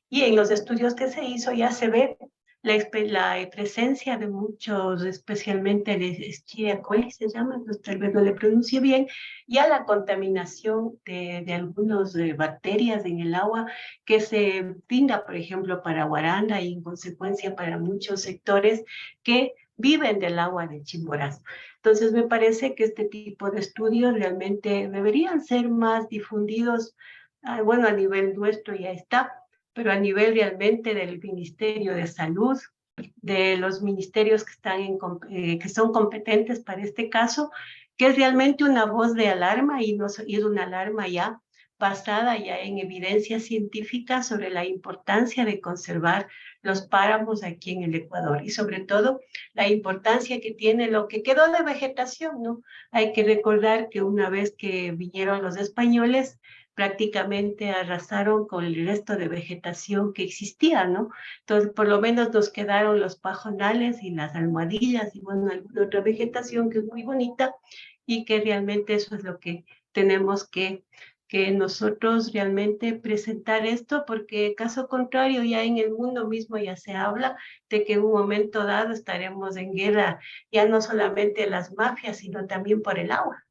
y en los estudios que se hizo ya se ve la presencia de muchos, especialmente el Escherichia coli se llama, tal vez no le pronuncie bien, ya la contaminación de algunas bacterias en el agua que se brinda, por ejemplo, para Guaranda y en consecuencia para muchos sectores que viven del agua del Chimborazo. Entonces, me parece que este tipo de estudios realmente deberían ser más difundidos. Bueno, a nivel nuestro ya está, pero a nivel realmente del Ministerio de Salud, de los ministerios que, que son competentes para este caso, que es realmente una voz de alarma y es una alarma ya basada ya en evidencia científica sobre la importancia de conservar los páramos aquí en el Ecuador y sobre todo la importancia que tiene lo que quedó de vegetación, ¿no? Hay que recordar que una vez que vinieron los españoles, prácticamente arrasaron con el resto de vegetación que existía, ¿no? Entonces, por lo menos nos quedaron los pajonales y las almohadillas y, bueno, alguna otra vegetación que es muy bonita y que realmente eso es lo que tenemos que nosotros realmente presentar esto, porque caso contrario ya en el mundo mismo ya se habla de que en un momento dado estaremos en guerra, ya no solamente las mafias, sino también por el agua.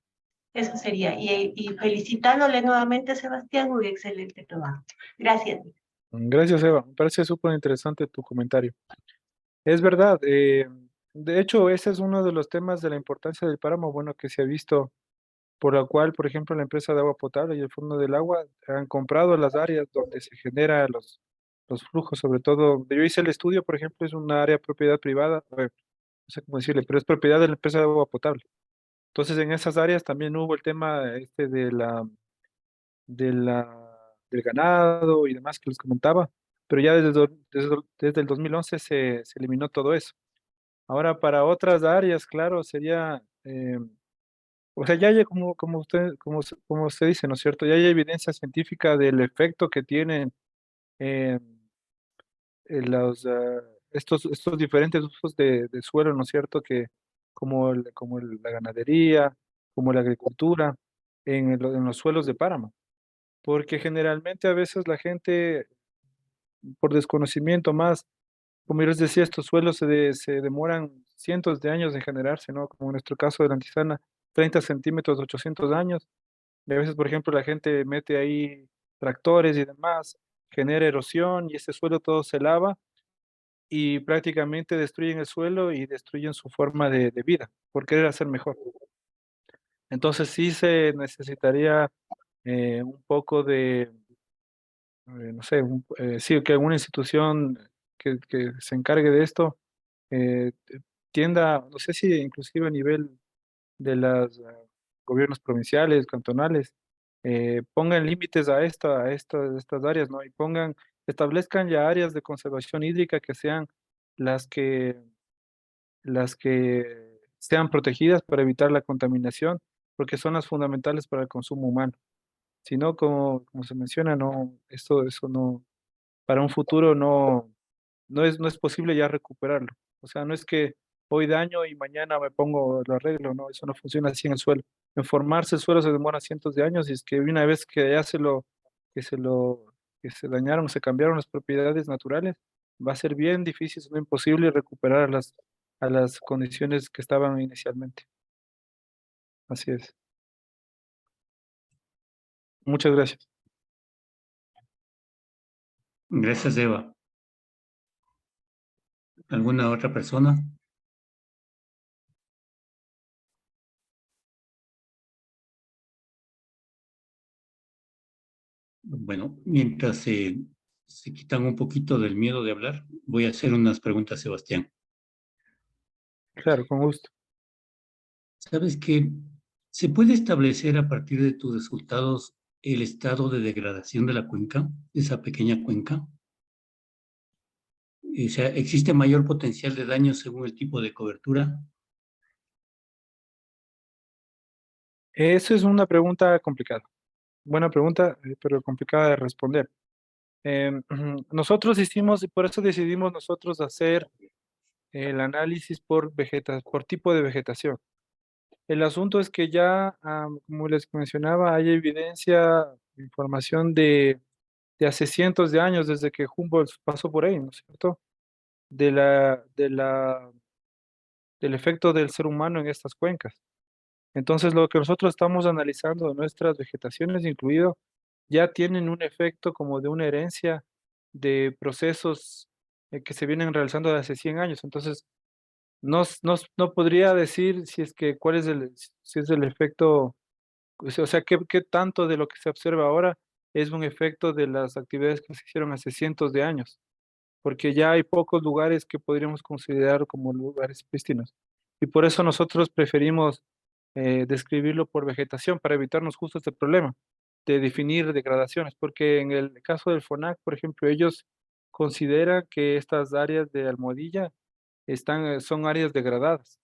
Eso sería. Y felicitándole nuevamente, Sebastián, un excelente trabajo. Gracias. Gracias, Eva. Me parece súper interesante tu comentario. Es verdad. De hecho, ese es uno de los temas de la importancia del páramo, bueno, que se ha visto, por la cual, por ejemplo, la empresa de agua potable y el Fondo del Agua han comprado las áreas donde se generan los flujos, sobre todo. Yo hice el estudio, por ejemplo, es una área propiedad privada, a ver, no sé cómo decirle, pero es propiedad de la empresa de agua potable. Entonces, en esas áreas también hubo el tema este de del ganado y demás que les comentaba, pero ya desde el 2011 se eliminó todo eso. Ahora, para otras áreas, claro, sería, o sea, ya hay, como usted dice, ¿no es cierto? Ya hay evidencia científica del efecto que tienen eh, estos diferentes usos de suelo, ¿no es cierto? Que la ganadería, como la agricultura, en los suelos de páramo. Porque generalmente a veces la gente, por desconocimiento más, como yo les decía, estos suelos se demoran cientos de años en generarse, ¿no? Como en nuestro caso de la Antisana, 30 centímetros, 800 años. Y a veces, por ejemplo, la gente mete ahí tractores y demás, genera erosión y ese suelo todo se lava y prácticamente destruyen el suelo y destruyen su forma de vida por querer hacer mejor. Entonces sí se necesitaría un poco de, no sé, sí, que alguna institución que se encargue de esto tienda, no sé si inclusive a nivel de los gobiernos provinciales, cantonales, pongan límites estas áreas, ¿no? Y establezcan ya áreas de conservación hídrica que sean las que, las que sean protegidas para evitar la contaminación, porque son las fundamentales para el consumo humano. Si no, como se menciona, no, eso no, para un futuro no es posible ya recuperarlo. O sea, no es que hoy daño y mañana me pongo, lo arreglo, no, eso no funciona así en el suelo. En formarse el suelo se demora cientos de años y es que una vez que ya que se lo, que se dañaron, se cambiaron las propiedades naturales, va a ser bien difícil, si no imposible recuperar a las condiciones que estaban inicialmente. Así es. Muchas gracias. Gracias, Eva. ¿Alguna otra persona? Bueno, mientras se quitan un poquito del miedo de hablar, voy a hacer unas preguntas, Sebastián. Claro, con gusto. ¿Sabes que se puede establecer a partir de tus resultados el estado de degradación de la cuenca, de esa pequeña cuenca? O sea, ¿existe mayor potencial de daño según el tipo de cobertura? Eso es una pregunta complicada. Buena pregunta, pero complicada de responder. Nosotros hicimos, y por eso decidimos nosotros hacer el análisis por tipo de vegetación. El asunto es que ya, como les mencionaba, hay evidencia, información de hace cientos de años, desde que Humboldt pasó por ahí, ¿no es cierto? De del efecto del ser humano en estas cuencas. Entonces, lo que nosotros estamos analizando de nuestras vegetaciones, incluido, ya tienen un efecto como de una herencia de procesos que se vienen realizando desde hace 100 años. Entonces, no podría decir si es que cuál es si es el efecto, o sea, qué tanto de lo que se observa ahora es un efecto de las actividades que se hicieron hace cientos de años, porque ya hay pocos lugares que podríamos considerar como lugares prístinos. Y por eso nosotros preferimos describirlo por vegetación para evitarnos justo este problema de definir degradaciones, porque en el caso del FONAC, por ejemplo, ellos consideran que estas áreas de Almohadilla son áreas degradadas,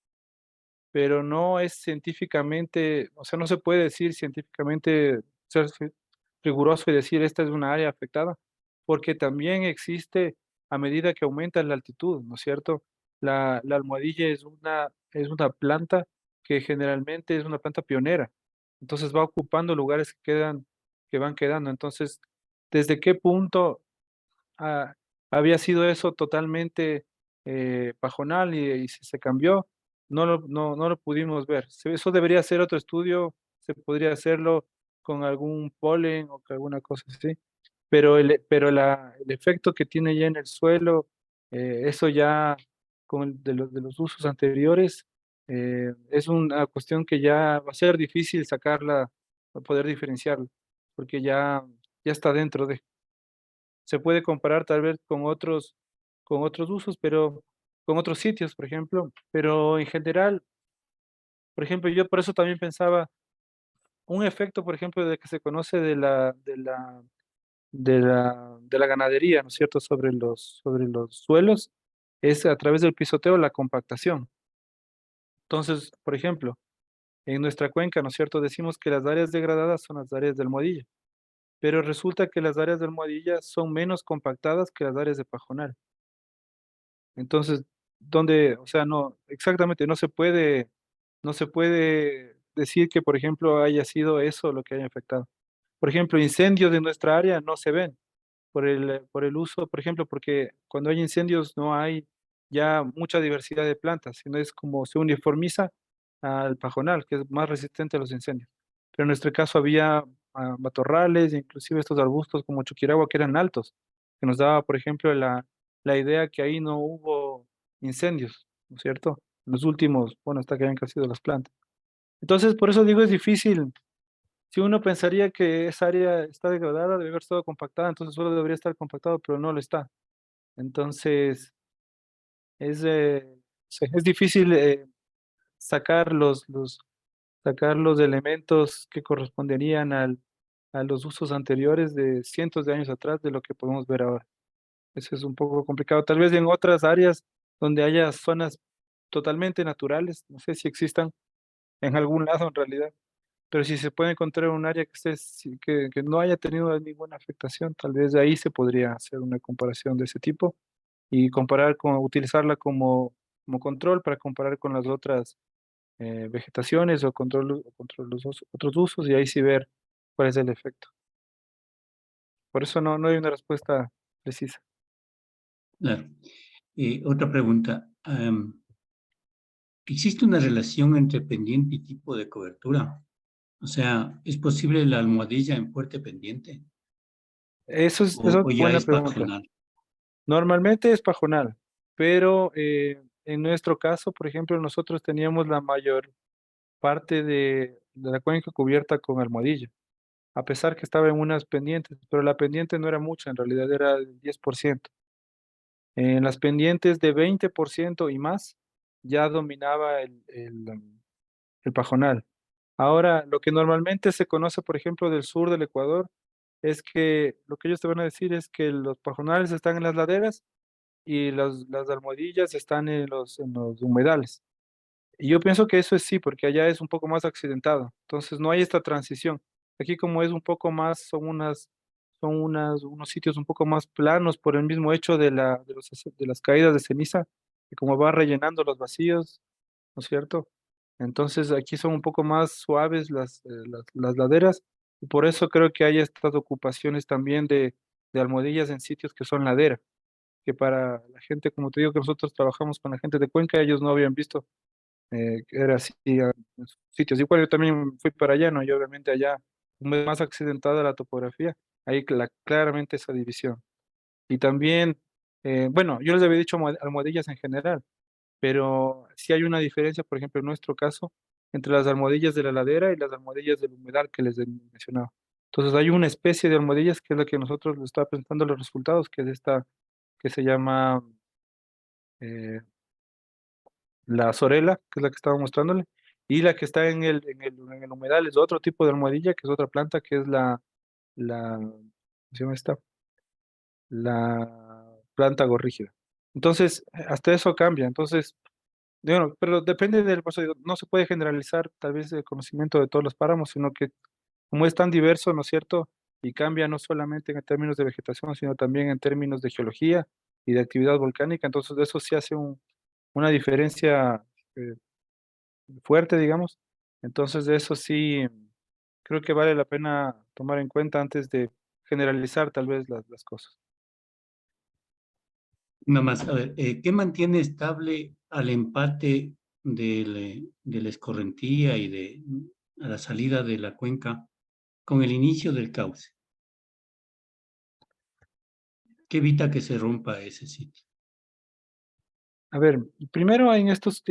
pero no es científicamente, o sea, no se puede decir científicamente, ser riguroso y decir esta es una área afectada, porque también existe a medida que aumenta la altitud, ¿no es cierto? La almohadilla es una planta que generalmente es una planta pionera, entonces va ocupando lugares que van quedando. Entonces, ¿desde qué punto ah, había sido eso totalmente pajonal y se cambió? No lo pudimos ver. Eso debería ser otro estudio, se podría hacerlo con algún polen o con alguna cosa así, pero el efecto que tiene ya en el suelo, eso ya de los usos anteriores, es una cuestión que ya va a ser difícil sacarla, o poder diferenciarla, porque ya está dentro de. Se puede comparar tal vez con otros usos, pero con otros sitios, por ejemplo, pero en general, por ejemplo, yo por eso también pensaba un efecto, por ejemplo, de que se conoce de la ganadería, ¿no es cierto?, sobre los suelos, es a través del pisoteo, la compactación. Entonces, por ejemplo, en nuestra cuenca, ¿no es cierto?, decimos que las áreas degradadas son las áreas de Almohadilla, pero resulta que las áreas de Almohadilla son menos compactadas que las áreas de Pajonal. Entonces, o sea, no, exactamente, no se puede decir que, por ejemplo, haya sido eso lo que haya afectado. Por ejemplo, incendios de nuestra área no se ven, por el uso, por ejemplo, porque cuando hay incendios no hay ya mucha diversidad de plantas, sino es como se uniformiza al pajonal, que es más resistente a los incendios. Pero en nuestro caso había matorrales, inclusive estos arbustos como Chuquiragua que eran altos, que nos daba, por ejemplo, la idea que ahí no hubo incendios, ¿no es cierto? Los últimos, bueno, hasta que hayan crecido las plantas. Entonces, por eso digo, es difícil. Si uno pensaría que esa área está degradada, debe haber estado compactada, entonces solo debería estar compactado, pero no lo está. Entonces, es difícil sacar sacar los elementos que corresponderían a los usos anteriores de cientos de años atrás de lo que podemos ver ahora. Eso es un poco complicado. Tal vez en otras áreas donde haya zonas totalmente naturales, no sé si existan en algún lado en realidad, pero si se puede encontrar un área que, que no haya tenido ninguna afectación, tal vez de ahí se podría hacer una comparación de ese tipo y comparar con, utilizarla como control para comparar con las otras vegetaciones o control los otros usos y ahí sí ver cuál es el efecto. Por eso no hay una respuesta precisa. Claro. Otra pregunta. ¿Existe una relación entre pendiente y tipo de cobertura? O sea, ¿es posible la almohadilla en fuerte pendiente Eso es o ya buena es pregunta. pajonal? Normalmente es pajonal, pero en nuestro caso, por ejemplo, nosotros teníamos la mayor parte de la cuenca cubierta con almohadilla, a pesar que estaba en unas pendientes, pero la pendiente no era mucha, en realidad era del 10%. En las pendientes de 20% y más, ya dominaba el pajonal. Ahora, lo que normalmente se conoce, por ejemplo, del sur del Ecuador, es que lo que ellos te van a decir es que los pajonales están en las laderas y las almohadillas están en los humedales. Y yo pienso que eso es sí, porque allá es un poco más accidentado. Entonces no hay esta transición. Aquí como es un poco más, unos sitios un poco más planos por el mismo hecho de las caídas de ceniza, y como va rellenando los vacíos, ¿no es cierto? Entonces aquí son un poco más suaves las laderas, y por eso creo que hay estas ocupaciones también de almohadillas en sitios que son ladera, que para la gente, como te digo, que nosotros trabajamos con la gente de Cuenca, ellos no habían visto que era así en sus sitios. Igual yo también fui para allá, ¿no? Y obviamente allá más accidentada la topografía, ahí claramente esa división. Y también, bueno, yo les había dicho almohadillas en general, pero sí hay una diferencia, por ejemplo, en nuestro caso, entre las almohadillas de la ladera y las almohadillas del humedal que les he mencionado. Entonces hay una especie de almohadillas que es la que nosotros les está presentando los resultados, que es esta que se llama eh, la sorela, que es la que estaba mostrándole, y la que está en el humedal es otro tipo de almohadilla, que es otra planta, que es ¿cómo se llama esta? La planta gorrígida. Entonces, hasta eso cambia. Entonces, bueno, pero depende del, por eso digo, no se puede generalizar tal vez el conocimiento de todos los páramos, sino que como es tan diverso, ¿no es cierto? Y cambia no solamente en términos de vegetación, sino también en términos de geología y de actividad volcánica. Entonces, de eso sí hace una diferencia eh, fuerte, digamos. Entonces, de eso sí creo que vale la pena tomar en cuenta antes de generalizar tal vez las cosas. Nada más, a ver, ¿qué mantiene estable al empate de la escorrentía y a la salida de la cuenca con el inicio del cauce? ¿Qué evita que se rompa ese sitio? A ver, primero en estos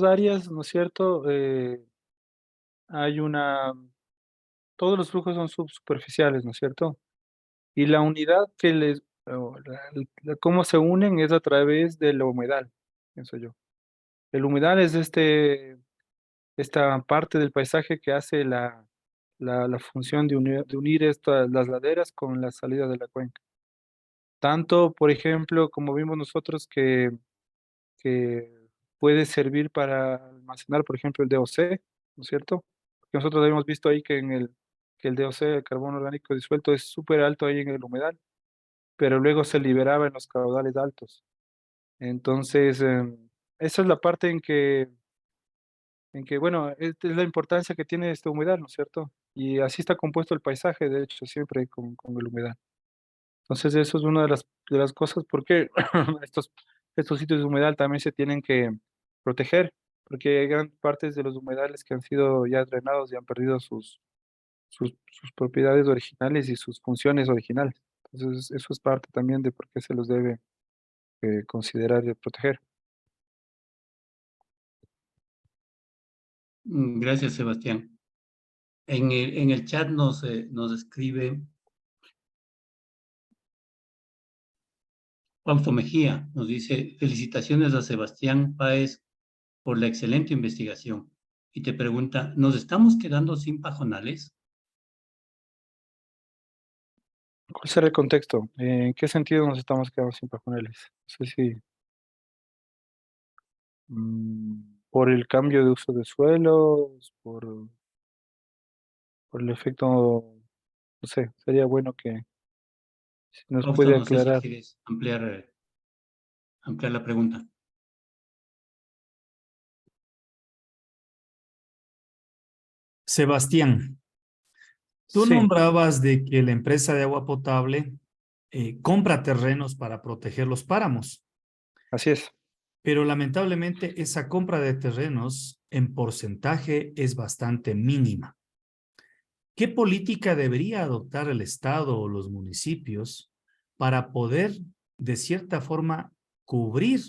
áreas, ¿no es cierto? Hay todos los flujos son superficiales, ¿no es cierto? Y la unidad que o cómo se unen es a través de la humedal, pienso yo. El humedal es esta parte del paisaje que hace la función de unir las laderas con la salida de la cuenca. Tanto, por ejemplo, como vimos nosotros que puede servir para almacenar, por ejemplo, el DOC, ¿no es cierto? Porque nosotros habíamos visto ahí que el DOC, el carbono orgánico disuelto, es súper alto ahí en el humedal, pero luego se liberaba en los caudales altos. Entonces, esa es la parte en que, bueno, es la importancia que tiene esta humedal, ¿no es cierto? Y así está compuesto el paisaje, de hecho, siempre con el humedal. Entonces, eso es una de las cosas porque estos sitios de humedal también se tienen que proteger, porque hay gran partes de los humedales que han sido ya drenados y han perdido sus propiedades originales y sus funciones originales. Entonces, eso es parte también de por qué se los debe considerar y proteger. Gracias, Sebastián. En el chat nos escribe Fausto Mejía, nos dice, felicitaciones a Sebastián Páez por la excelente investigación. Y te pregunta, ¿nos estamos quedando sin pajonales? ¿Cuál será el contexto? ¿En qué sentido nos estamos quedando sin pajonales? No sé si por el cambio de uso de suelos, por el efecto, no sé, sería bueno que si nos Fausto, puede no sé si aclarar. quieres ampliar la pregunta. Sebastián, tú Sí, nombrabas de que la empresa de agua potable compra terrenos para proteger los páramos, así es. pero lamentablemente esa compra de terrenos en porcentaje es bastante mínima. ¿Qué política debería adoptar el Estado o los municipios para poder, de cierta forma, cubrir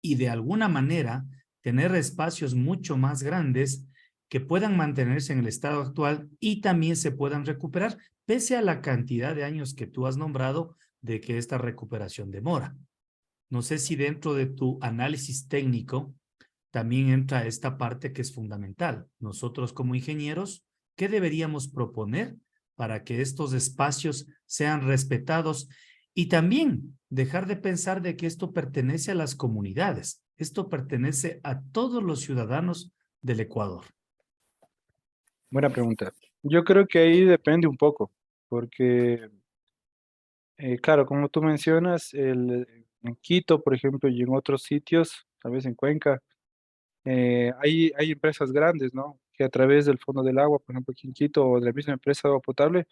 y de alguna manera tener espacios mucho más grandes que puedan mantenerse en el estado actual y también se puedan recuperar, pese a la cantidad de años que tú has nombrado de que esta recuperación demora? No sé si dentro de tu análisis técnico también entra esta parte que es fundamental. Nosotros como ingenieros, ¿qué deberíamos proponer para que estos espacios sean respetados? Y también dejar de pensar de que esto pertenece a las comunidades. Esto pertenece a todos los ciudadanos del Ecuador. Buena pregunta. Yo creo que ahí depende un poco, porque, claro, como tú mencionas, en Quito, por ejemplo, y en otros sitios, tal vez en Cuenca, hay empresas grandes, ¿no? Que a través del Fondo del Agua, por ejemplo, aquí en Quito, o de la misma empresa de agua potable,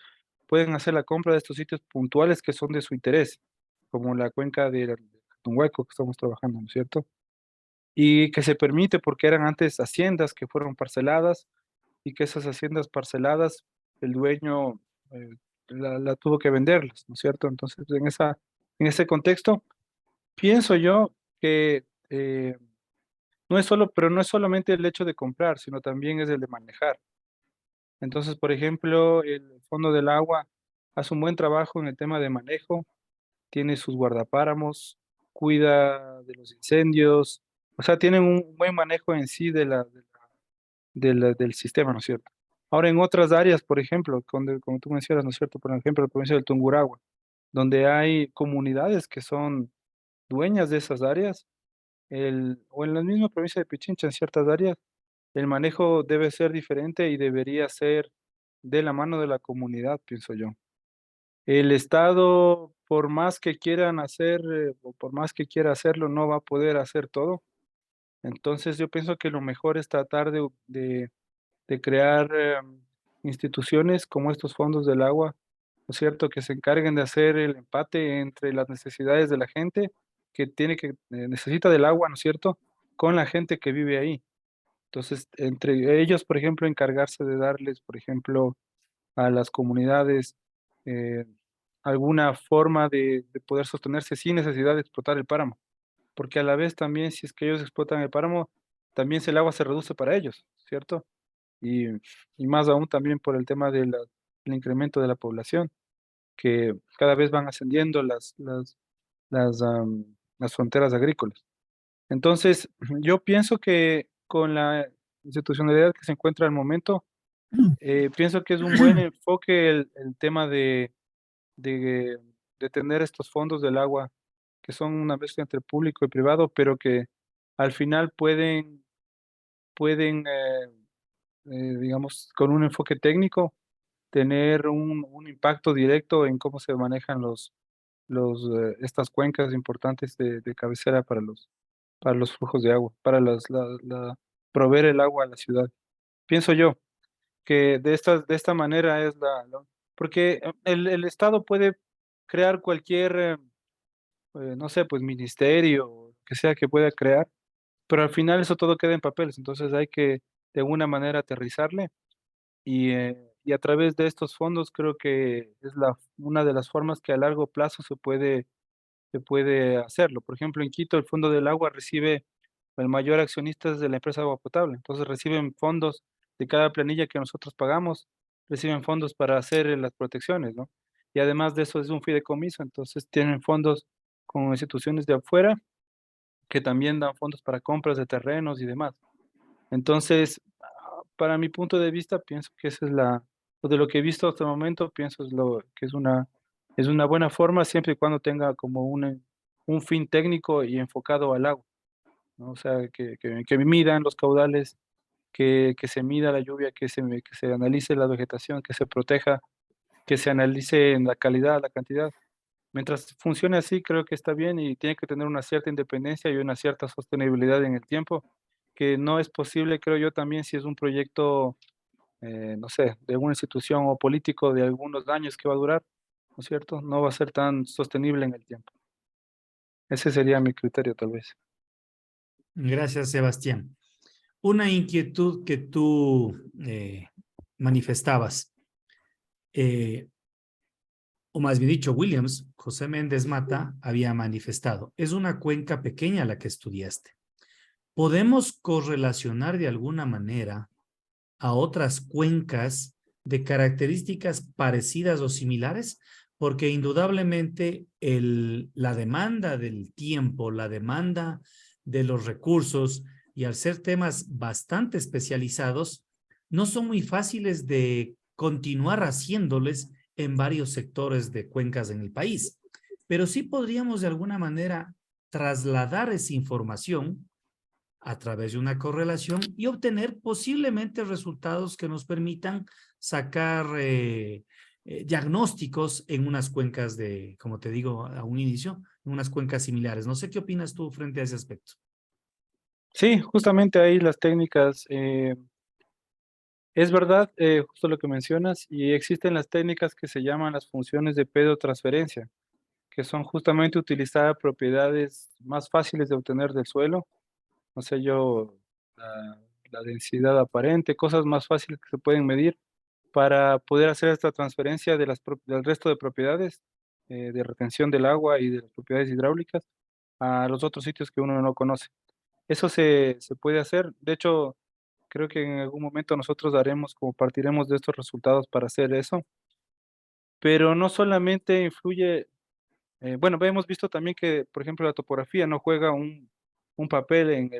pueden hacer la compra de estos sitios puntuales que son de su interés, como la cuenca de Hueco que estamos trabajando, ¿no es cierto? Y que se permite porque eran antes haciendas que fueron parceladas y que esas haciendas parceladas, el dueño eh, la tuvo que venderlas, ¿no es cierto? Entonces, en ese contexto, pienso yo que no es solo, pero no es solamente el hecho de comprar, sino también es el de manejar. Entonces, por ejemplo, el Fondo del Agua hace un buen trabajo en el tema de manejo, tiene sus guardapáramos, cuida de los incendios, o sea, tienen un buen manejo en sí del sistema, ¿no es cierto? Ahora, en otras áreas, por ejemplo, como tú mencionas, ¿no es cierto? Por ejemplo, la provincia del Tungurahua, donde hay comunidades que son dueñas de esas áreas, o en la misma provincia de Pichincha, en ciertas áreas, el manejo debe ser diferente y debería ser de la mano de la comunidad, pienso yo. El Estado, por más que quieran hacer, o por más que quiera hacerlo, no va a poder hacer todo. Entonces, yo pienso que lo mejor es tratar de crear instituciones como estos fondos del agua, ¿no es cierto?, que se encarguen de hacer el empate entre las necesidades de la gente que necesita del agua, ¿no es cierto?, con la gente que vive ahí. Entonces, entre ellos, por ejemplo, encargarse de darles, por ejemplo, a las comunidades eh, alguna forma de poder sostenerse sin necesidad de explotar el páramo, porque a la vez también si es que ellos explotan el páramo, también el agua se reduce para ellos, ¿cierto? Y, y más aún también por el tema del incremento de la población, que cada vez van ascendiendo las fronteras agrícolas. Entonces, yo pienso que con la institucionalidad que se encuentra al momento, pienso que es un buen enfoque el tema de, de tener estos fondos del agua, que son una mezcla entre público y privado, pero que al final pueden digamos, con un enfoque técnico, tener un impacto directo en cómo se manejan estas cuencas importantes de cabecera para los flujos de agua, para proveer el agua a la ciudad. Pienso yo que de esta manera es porque el Estado puede crear cualquier, no sé, pues ministerio, que sea que pueda crear, pero al final eso todo queda en papeles, entonces hay que de alguna manera aterrizarle y a través de estos fondos creo que es una de las formas que a largo plazo se puede hacerlo. Por ejemplo, en Quito el Fondo del Agua recibe el mayor accionista es de la empresa Agua Potable, entonces reciben fondos de cada planilla que nosotros pagamos, reciben fondos para hacer las protecciones, ¿no? Y además de eso es un fideicomiso, entonces tienen fondos con instituciones de afuera que también dan fondos para compras de terrenos y demás. Entonces, para mi punto de vista, pienso que esa es o de lo que he visto hasta el momento, pienso es lo que es una buena forma siempre y cuando tenga como un fin técnico y enfocado al agua, ¿no? O sea, que midan los caudales, que se mida la lluvia, que se analice la vegetación, que se proteja, que se analice en la calidad, la cantidad. Mientras funcione así, creo que está bien y tiene que tener una cierta independencia y una cierta sostenibilidad en el tiempo, que no es posible, creo yo, también si es un proyecto, no sé, de una institución o político de algunos años que va a durar, ¿no es cierto? No va a ser tan sostenible en el tiempo. Ese sería mi criterio, tal vez. Gracias, Sebastián. Una inquietud que tú manifestabas, o más bien dicho, Williams, José Méndez Mata, había manifestado, es una cuenca pequeña la que estudiaste. ¿Podemos correlacionar de alguna manera a otras cuencas de características parecidas o similares? Porque indudablemente la demanda del tiempo, la demanda de los recursos y al ser temas bastante especializados, no son muy fáciles de continuar haciéndoles en varios sectores de cuencas en el país. Pero sí podríamos de alguna manera trasladar esa información a través de una correlación y obtener posiblemente resultados que nos permitan sacar diagnósticos en unas cuencas como te digo a un inicio, en unas cuencas similares. No sé qué opinas tú frente a ese aspecto. Sí, justamente ahí las técnicas, es verdad, justo lo que mencionas, y existen las técnicas que se llaman las funciones de pedotransferencia, que son justamente utilizar propiedades más fáciles de obtener del suelo, no sé yo, la densidad aparente, cosas más fáciles que se pueden medir para poder hacer esta transferencia del resto de propiedades de retención del agua y de las propiedades hidráulicas a los otros sitios que uno no conoce. Eso se puede hacer. De hecho, creo que en algún momento nosotros partiremos de estos resultados para hacer eso. Pero no solamente influye, bueno, hemos visto también que, por ejemplo, la topografía no juega un papel en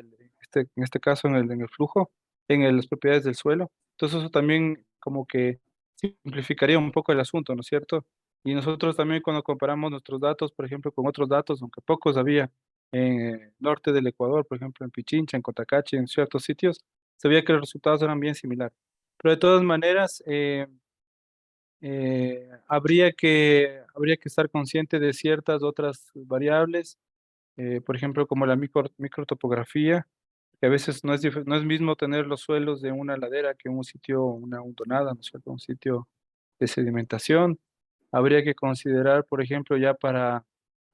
este caso en el flujo, las propiedades del suelo. Entonces eso también como que simplificaría un poco el asunto, ¿no es cierto? Y nosotros también cuando comparamos nuestros datos, por ejemplo, con otros datos, aunque pocos había en el norte del Ecuador, por ejemplo, en Pichincha, en Cotacachi, en ciertos sitios, se veía que los resultados eran bien similares. Pero de todas maneras, habría que estar consciente de ciertas otras variables, por ejemplo, como la microtopografía, que a veces no es mismo tener los suelos de una ladera que un sitio, una hondonada, ¿no es cierto? Un sitio de sedimentación. Habría que considerar, por ejemplo, ya para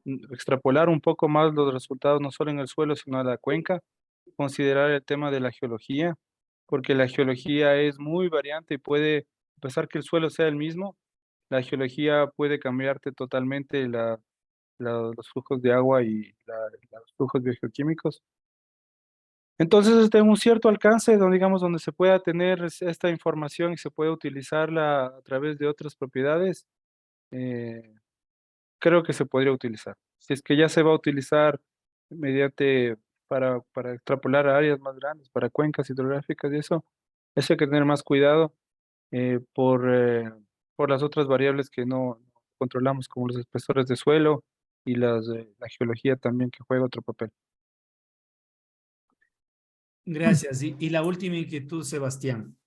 extrapolar un poco más los resultados, no solo en el suelo, sino a la cuenca, considerar el tema de la geología, porque la geología es muy variante y a pesar que el suelo sea el mismo, la geología puede cambiarte totalmente los flujos de agua y los flujos biogeoquímicos. Entonces, en un cierto alcance, donde se pueda tener esta información y se pueda utilizarla a través de otras propiedades, eh, creo que se podría utilizar. Si es que ya se va a utilizar mediante para extrapolar a áreas más grandes, para cuencas hidrográficas y eso hay que tener más cuidado eh, por, eh, por las otras variables que no controlamos, como los espesores de suelo y la geología también que juega otro papel. Gracias. Y la última inquietud, Sebastián.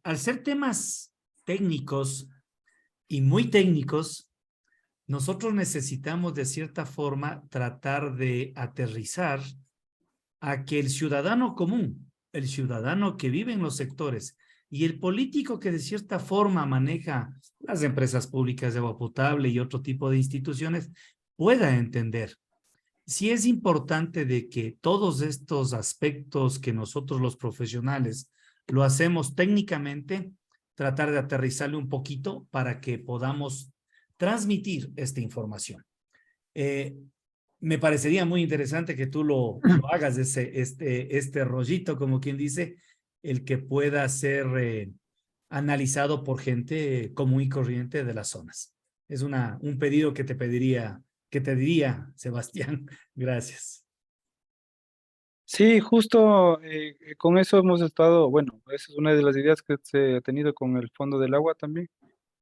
Al ser temas técnicos y muy técnicos, nosotros necesitamos de cierta forma tratar de aterrizar a que el ciudadano común, el ciudadano que vive en los sectores y el político que de cierta forma maneja las empresas públicas de agua potable y otro tipo de instituciones pueda entender. Sí es importante de que todos estos aspectos que nosotros los profesionales lo hacemos técnicamente, tratar de aterrizarle un poquito para que podamos transmitir esta información. Me parecería muy interesante que tú lo hagas, este rollito, como quien dice, el que pueda ser analizado por gente común y corriente de las zonas. Es un pedido que te diría, Sebastián. Gracias. Sí, justo con eso hemos estado, bueno, esa es una de las ideas que se ha tenido con el Fondo del Agua también,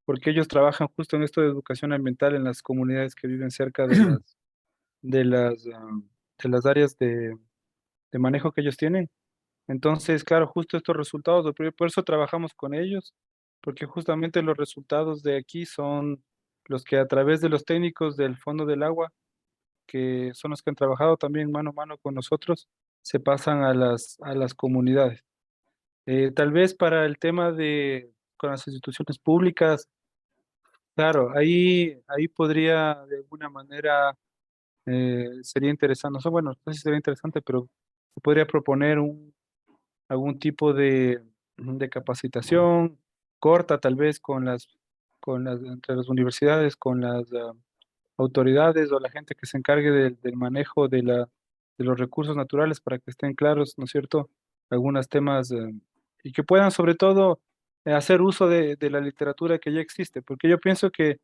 porque ellos trabajan justo en esto de educación ambiental en las comunidades que viven cerca de las, de las áreas de manejo que ellos tienen. Entonces, claro, justo estos resultados, por eso trabajamos con ellos, porque justamente los resultados de aquí son los que a través de los técnicos del Fondo del Agua, que son los que han trabajado también mano a mano con nosotros, se pasan a las comunidades. Tal vez para el tema de con las instituciones públicas, claro, ahí podría de alguna manera sería interesante, no sé, bueno, no sé si sería interesante, pero se podría proponer algún tipo de capacitación corta, tal vez entre las universidades, con las autoridades o la gente que se encargue del manejo de los recursos naturales para que estén claros, ¿no es cierto? Algunos temas y que puedan sobre todo hacer uso de la literatura que ya existe, porque yo pienso que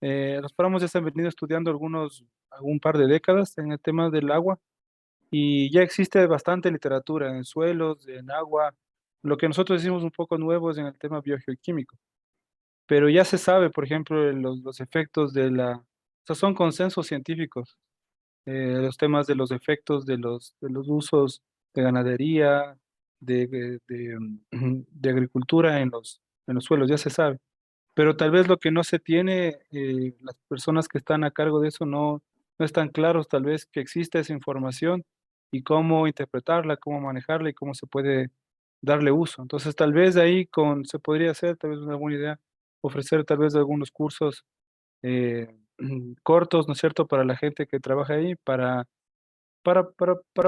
los páramos ya se han venido estudiando algún par de décadas en el tema del agua y ya existe bastante literatura en suelos, en agua, lo que nosotros decimos un poco nuevo es en el tema biogeoquímico, pero ya se sabe, por ejemplo, los efectos o sea, son consensos científicos, los temas de los efectos de los usos de ganadería, de agricultura en los suelos, ya se sabe. Pero tal vez lo que no se tiene, las personas que están a cargo de eso no están claros, tal vez que existe esa información y cómo interpretarla, cómo manejarla y cómo se puede darle uso. Entonces, tal vez ahí se podría hacer, tal vez una buena idea, ofrecer tal vez algunos cursos eh, cortos, ¿no es cierto?, para la gente que trabaja ahí, para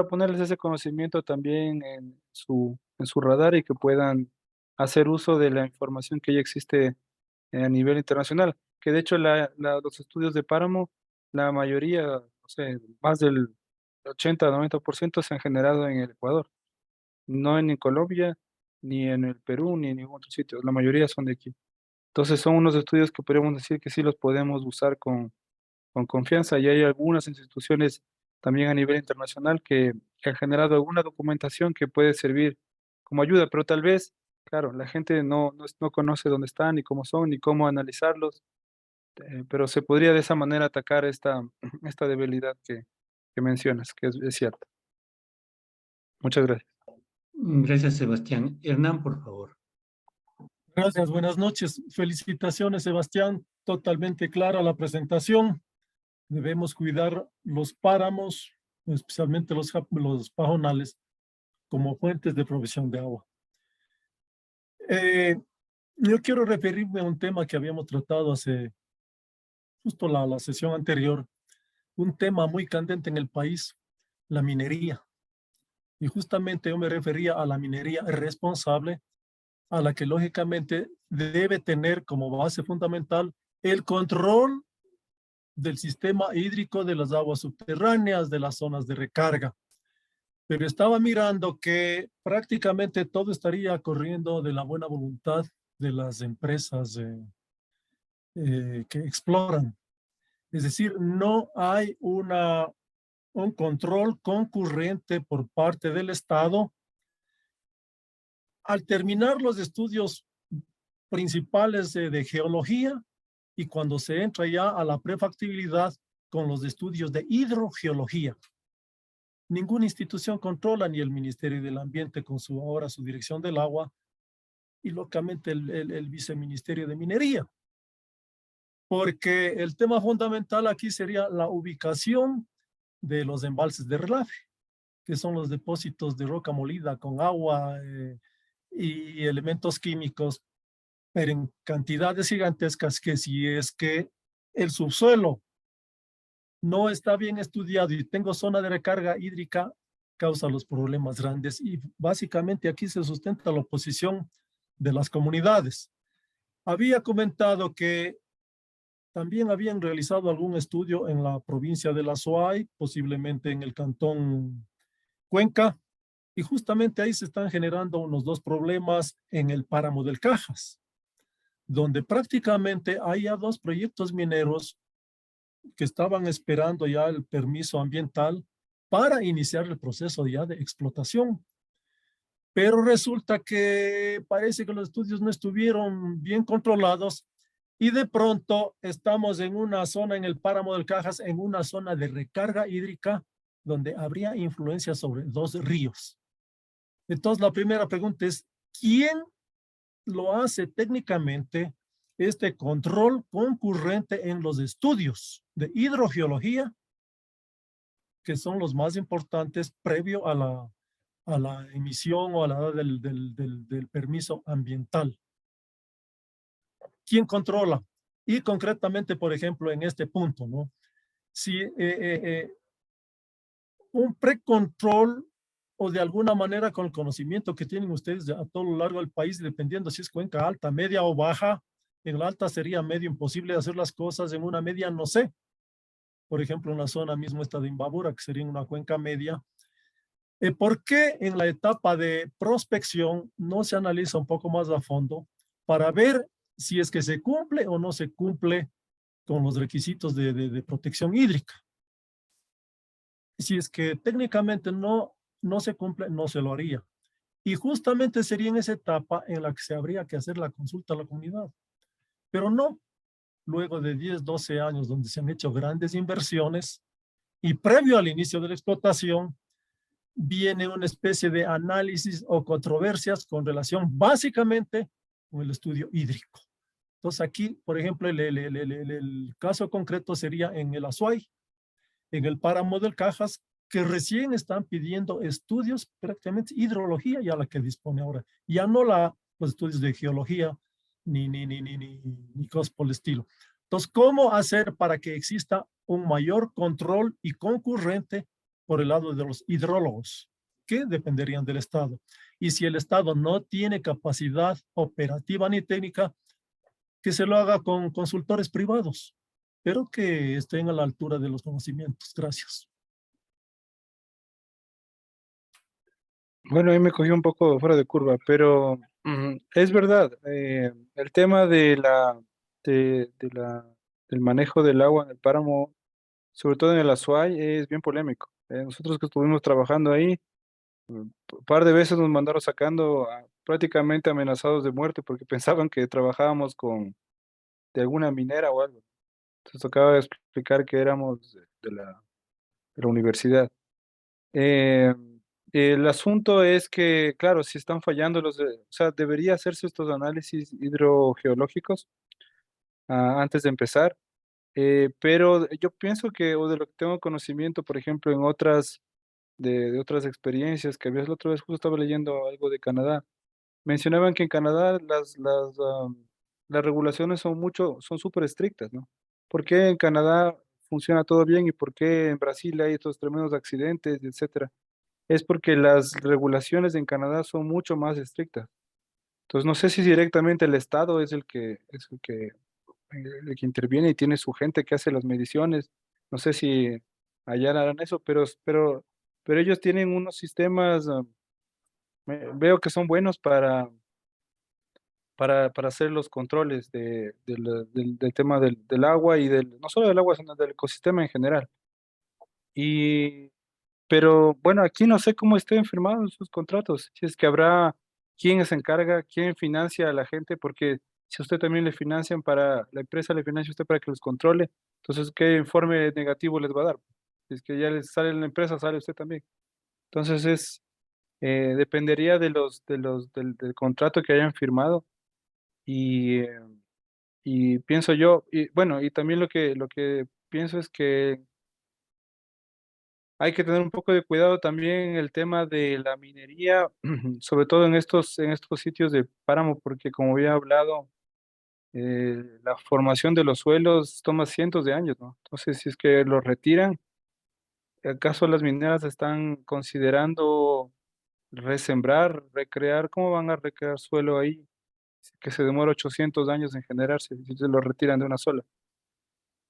ponerles ese conocimiento también en su radar y que puedan hacer uso de la información que ya existe a nivel internacional. Que de hecho los estudios de páramo, la mayoría, no sé, más del 80-90% se han generado en el Ecuador, no en Colombia, ni en el Perú, ni en ningún otro sitio. La mayoría son de aquí. Entonces son unos estudios que podemos decir que sí los podemos usar con confianza y hay algunas instituciones también a nivel internacional que han generado alguna documentación que puede servir como ayuda, pero tal vez, claro, la gente no conoce dónde están, ni cómo son, ni cómo analizarlos, pero se podría de esa manera atacar esta debilidad que mencionas, que es cierta. Muchas gracias. Gracias, Sebastián. Hernán, por favor. Gracias, buenas noches. Felicitaciones, Sebastián. Totalmente clara la presentación. Debemos cuidar los páramos, especialmente los pajonales, como fuentes de provisión de agua. Yo quiero referirme a un tema que habíamos tratado hace justo la sesión anterior, un tema muy candente en el país, la minería. Y justamente yo me refería a la minería responsable, a la que lógicamente debe tener como base fundamental el control del sistema hídrico de las aguas subterráneas, de las zonas de recarga. Pero estaba mirando que prácticamente todo estaría corriendo de la buena voluntad de las empresas que exploran. Es decir, no hay un control concurrente por parte del Estado. Al terminar los estudios principales de geología y cuando se entra ya a la prefactibilidad con los estudios de hidrogeología. Ninguna institución controla, ni el Ministerio del Ambiente con ahora su Dirección del Agua y lógicamente el Viceministerio de Minería. Porque el tema fundamental aquí sería la ubicación de los embalses de relaje, que son los depósitos de roca molida con agua y elementos químicos, pero en cantidades gigantescas, que si es que el subsuelo no está bien estudiado y tengo zona de recarga hídrica, causa los problemas grandes. Y básicamente aquí se sustenta la oposición de las comunidades. Había comentado que también habían realizado algún estudio en la provincia de La Suay, posiblemente en el cantón Cuenca, y justamente ahí se están generando unos dos problemas en el páramo del Cajas, donde prácticamente hay ya dos proyectos mineros que estaban esperando ya el permiso ambiental para iniciar el proceso ya de explotación. Pero resulta que parece que los estudios no estuvieron bien controlados y de pronto estamos en una zona en el páramo del Cajas, en una zona de recarga hídrica donde habría influencia sobre dos ríos. Entonces la primera pregunta es, ¿quién lo hace técnicamente este control concurrente en los estudios de hidrogeología, que son los más importantes previo a la emisión o a la edad del permiso ambiental? ¿Quién controla? Y concretamente, por ejemplo, en este punto, ¿no? Si un precontrol o de alguna manera con el conocimiento que tienen ustedes a todo lo largo del país, dependiendo si es cuenca alta, media o baja, en la alta sería medio imposible hacer las cosas, en una media no sé. Por ejemplo, en la zona mismo esta de Imbabura, que sería una cuenca media. ¿Por qué en la etapa de prospección no se analiza un poco más a fondo para ver si es que se cumple o no se cumple con los requisitos de protección hídrica? Si es que técnicamente no se cumple, no se lo haría. Y justamente sería en esa etapa en la que se habría que hacer la consulta a la comunidad. Pero no luego de 10, 12 años donde se han hecho grandes inversiones y previo al inicio de la explotación, viene una especie de análisis o controversias con relación básicamente con el estudio hídrico. Entonces aquí, por ejemplo, el caso concreto sería en el Azuay, en el páramo del Cajas, que recién están pidiendo estudios prácticamente hidrología, ya la que dispone ahora, ya no los estudios de geología ni cosas por el estilo. Entonces, ¿cómo hacer para que exista un mayor control y concurrente por el lado de los hidrólogos, que dependerían del Estado? Y si el Estado no tiene capacidad operativa ni técnica, que se lo haga con consultores privados, pero que estén a la altura de los conocimientos. Gracias. Bueno, ahí me cogí un poco fuera de curva, pero es verdad, el tema del manejo del agua en el páramo, sobre todo en el Azuay, es bien polémico. Nosotros que estuvimos trabajando ahí, un par de veces nos mandaron sacando prácticamente amenazados de muerte porque pensaban que trabajábamos de alguna minera o algo. Entonces tocaba explicar que éramos de la universidad. Eh, el asunto es que, claro, si están fallando o sea, debería hacerse estos análisis hidrogeológicos antes de empezar, pero yo pienso que, o de lo que tengo conocimiento, por ejemplo, en de otras experiencias que había la otra vez, justo estaba leyendo algo de Canadá, mencionaban que en Canadá las regulaciones son súper estrictas, ¿no? ¿Por qué en Canadá funciona todo bien y por qué en Brasil hay estos tremendos accidentes, etcétera? Es porque las regulaciones en Canadá son mucho más estrictas. Entonces, no sé si directamente el Estado es el que interviene y tiene su gente que hace las mediciones. No sé si allá harán eso, pero ellos tienen unos sistemas, veo que son buenos para hacer los controles del tema del agua y no solo del agua, sino del ecosistema en general. Pero bueno, aquí no sé cómo estén firmados sus contratos, si es que habrá quién se encarga, quién financia a la gente, porque si a usted también le financian la empresa le financia a usted para que los controle, entonces, ¿qué informe negativo les va a dar? Si es que ya les sale en la empresa, sale usted también. Entonces, dependería del contrato que hayan firmado y, y pienso yo, y bueno, y también lo que pienso es que hay que tener un poco de cuidado también en el tema de la minería, sobre todo en estos sitios de páramo, porque como había hablado, la formación de los suelos toma cientos de años, ¿no? Entonces, si es que los retiran, ¿acaso las mineras están considerando resembrar, recrear? ¿Cómo van a recrear suelo ahí? Que se demora 800 años en generarse, si se lo retiran de una sola.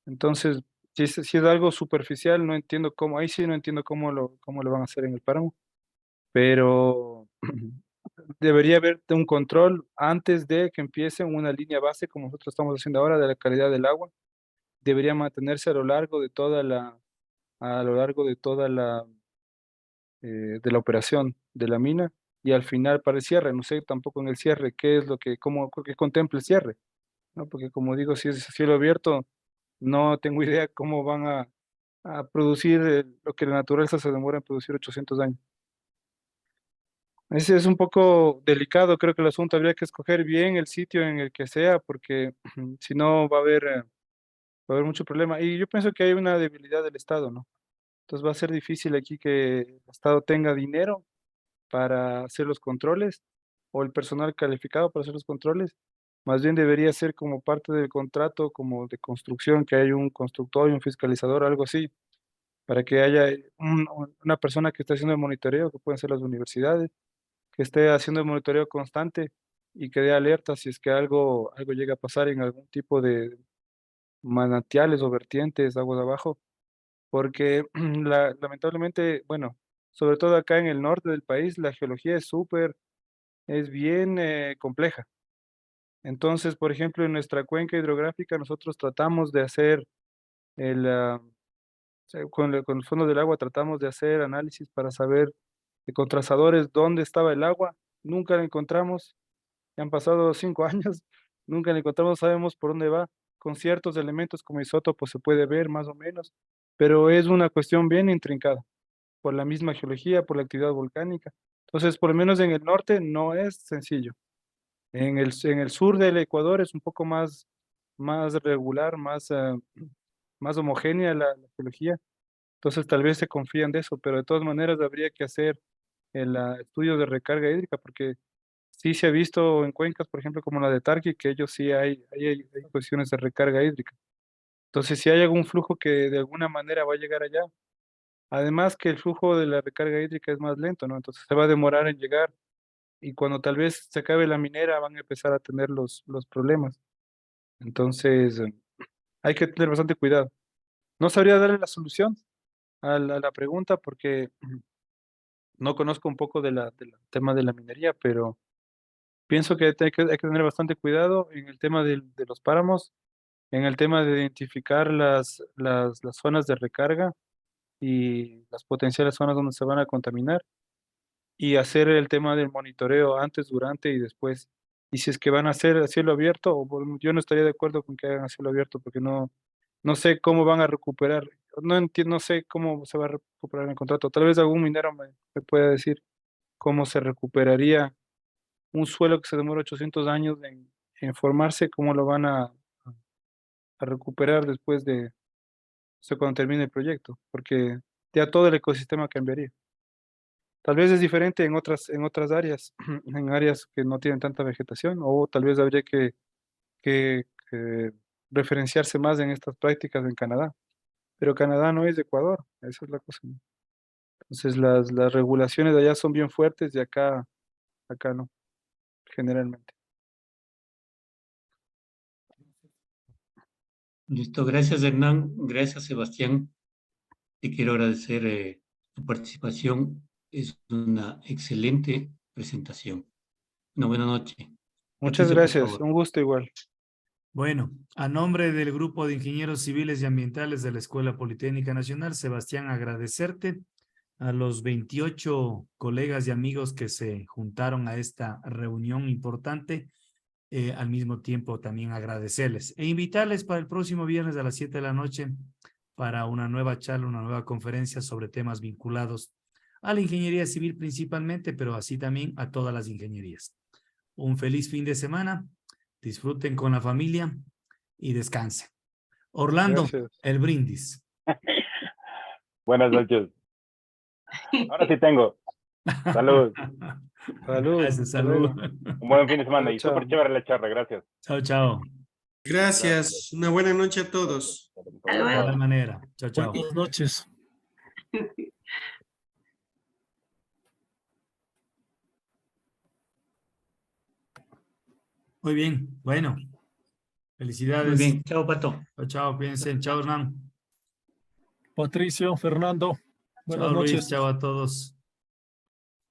Entonces, si es algo superficial, no entiendo cómo, ahí sí no entiendo cómo lo van a hacer en el páramo, pero debería haber un control antes de que empiece una línea base, como nosotros estamos haciendo ahora, de la calidad del agua. Debería mantenerse a lo largo de toda de la operación de la mina y al final para el cierre. No sé tampoco en el cierre qué es lo que, qué contempla el cierre, ¿no? Porque como digo, si es a cielo abierto, no tengo idea cómo van a producir lo que la naturaleza se demora en producir 800 años. Ese es un poco delicado, creo que el asunto habría que escoger bien el sitio en el que sea, porque si no va a haber mucho problema. Y yo pienso que hay una debilidad del Estado, ¿no? Entonces va a ser difícil aquí que el Estado tenga dinero para hacer los controles o el personal calificado para hacer los controles. Más bien debería ser como parte del contrato, como de construcción, que hay un constructor y un fiscalizador, algo así, para que haya una persona que esté haciendo el monitoreo, que pueden ser las universidades, que esté haciendo el monitoreo constante y que dé alerta si es que algo llega a pasar en algún tipo de manantiales o vertientes, aguas abajo, porque lamentablemente, bueno, sobre todo acá en el norte del país, la geología es bien compleja. Entonces, por ejemplo, en nuestra cuenca hidrográfica nosotros tratamos de hacer con el fondo del agua tratamos de hacer análisis para saber con trazadores dónde estaba el agua. Nunca la encontramos. Ya han pasado 5 años. Nunca la encontramos, no sabemos por dónde va. Con ciertos elementos como isótopos se puede ver más o menos, pero es una cuestión bien intrincada por la misma geología, por la actividad volcánica. Entonces, por lo menos en el norte no es sencillo. En el sur del Ecuador es un poco más regular, más homogénea la geología. Entonces tal vez se confían de eso, pero de todas maneras habría que hacer el estudio de recarga hídrica, porque sí se ha visto en cuencas, por ejemplo, como la de Tarqui, que ellos sí hay cuestiones de recarga hídrica. Entonces, si hay algún flujo que de alguna manera va a llegar allá, además que el flujo de la recarga hídrica es más lento, ¿no? Entonces se va a demorar en llegar y cuando tal vez se acabe la minera van a empezar a tener los problemas. Entonces, hay que tener bastante cuidado. No sabría darle la solución a la pregunta porque no conozco un poco del tema de la minería, pero pienso que hay que tener bastante cuidado en el tema de los páramos, en el tema de identificar las zonas de recarga y las potenciales zonas donde se van a contaminar y hacer el tema del monitoreo antes, durante y después. Y si es que van a hacer a cielo abierto, yo no estaría de acuerdo con que hagan a cielo abierto porque no sé cómo van a recuperar, no entiendo, no sé cómo se va a recuperar el contrato. Tal vez algún minero me pueda decir cómo se recuperaría un suelo que se demora 800 años en formarse, cómo lo van a recuperar después de, o sea, cuando termine el proyecto, porque ya todo el ecosistema cambiaría. Tal vez es diferente en otras áreas, en áreas que no tienen tanta vegetación, o tal vez habría que referenciarse más en estas prácticas en Canadá. Pero Canadá no es de Ecuador, esa es la cosa, ¿no? Entonces las regulaciones de allá son bien fuertes y acá no, generalmente. Listo, gracias Hernán, gracias Sebastián. Te quiero agradecer tu participación. Es una excelente presentación. Una buena noche. Muchas Patricio, por gracias, favor. un gusto igual. Bueno, a nombre del Grupo de Ingenieros Civiles y Ambientales de la Escuela Politécnica Nacional, Sebastián, agradecerte a los 28 colegas y amigos que se juntaron a esta reunión importante. Al mismo tiempo también agradecerles e invitarles para el próximo viernes a las 7 de la noche para una nueva charla, una nueva conferencia sobre temas vinculados a la ingeniería civil principalmente, pero así también a todas las ingenierías. Un feliz fin de semana, disfruten con la familia y descansen. Orlando, Gracias. el brindis. Buenas noches. Ahora sí tengo. Salud. Salud. Gracias, hasta salud. luego. Un buen fin de semana y Chao. súper chévere la charla. Gracias. Chao, chao. Gracias. Una buena noche a todos. Hasta De luego. igual manera. Chao, chao. Buenas noches. Muy bien. Bueno. Felicidades. Muy bien. Chao, Pato. Chao, chao. Cuídense. Chao, Hernán. Patricio, Fernando, buenas Chao, Luis. noches. Chao a todos.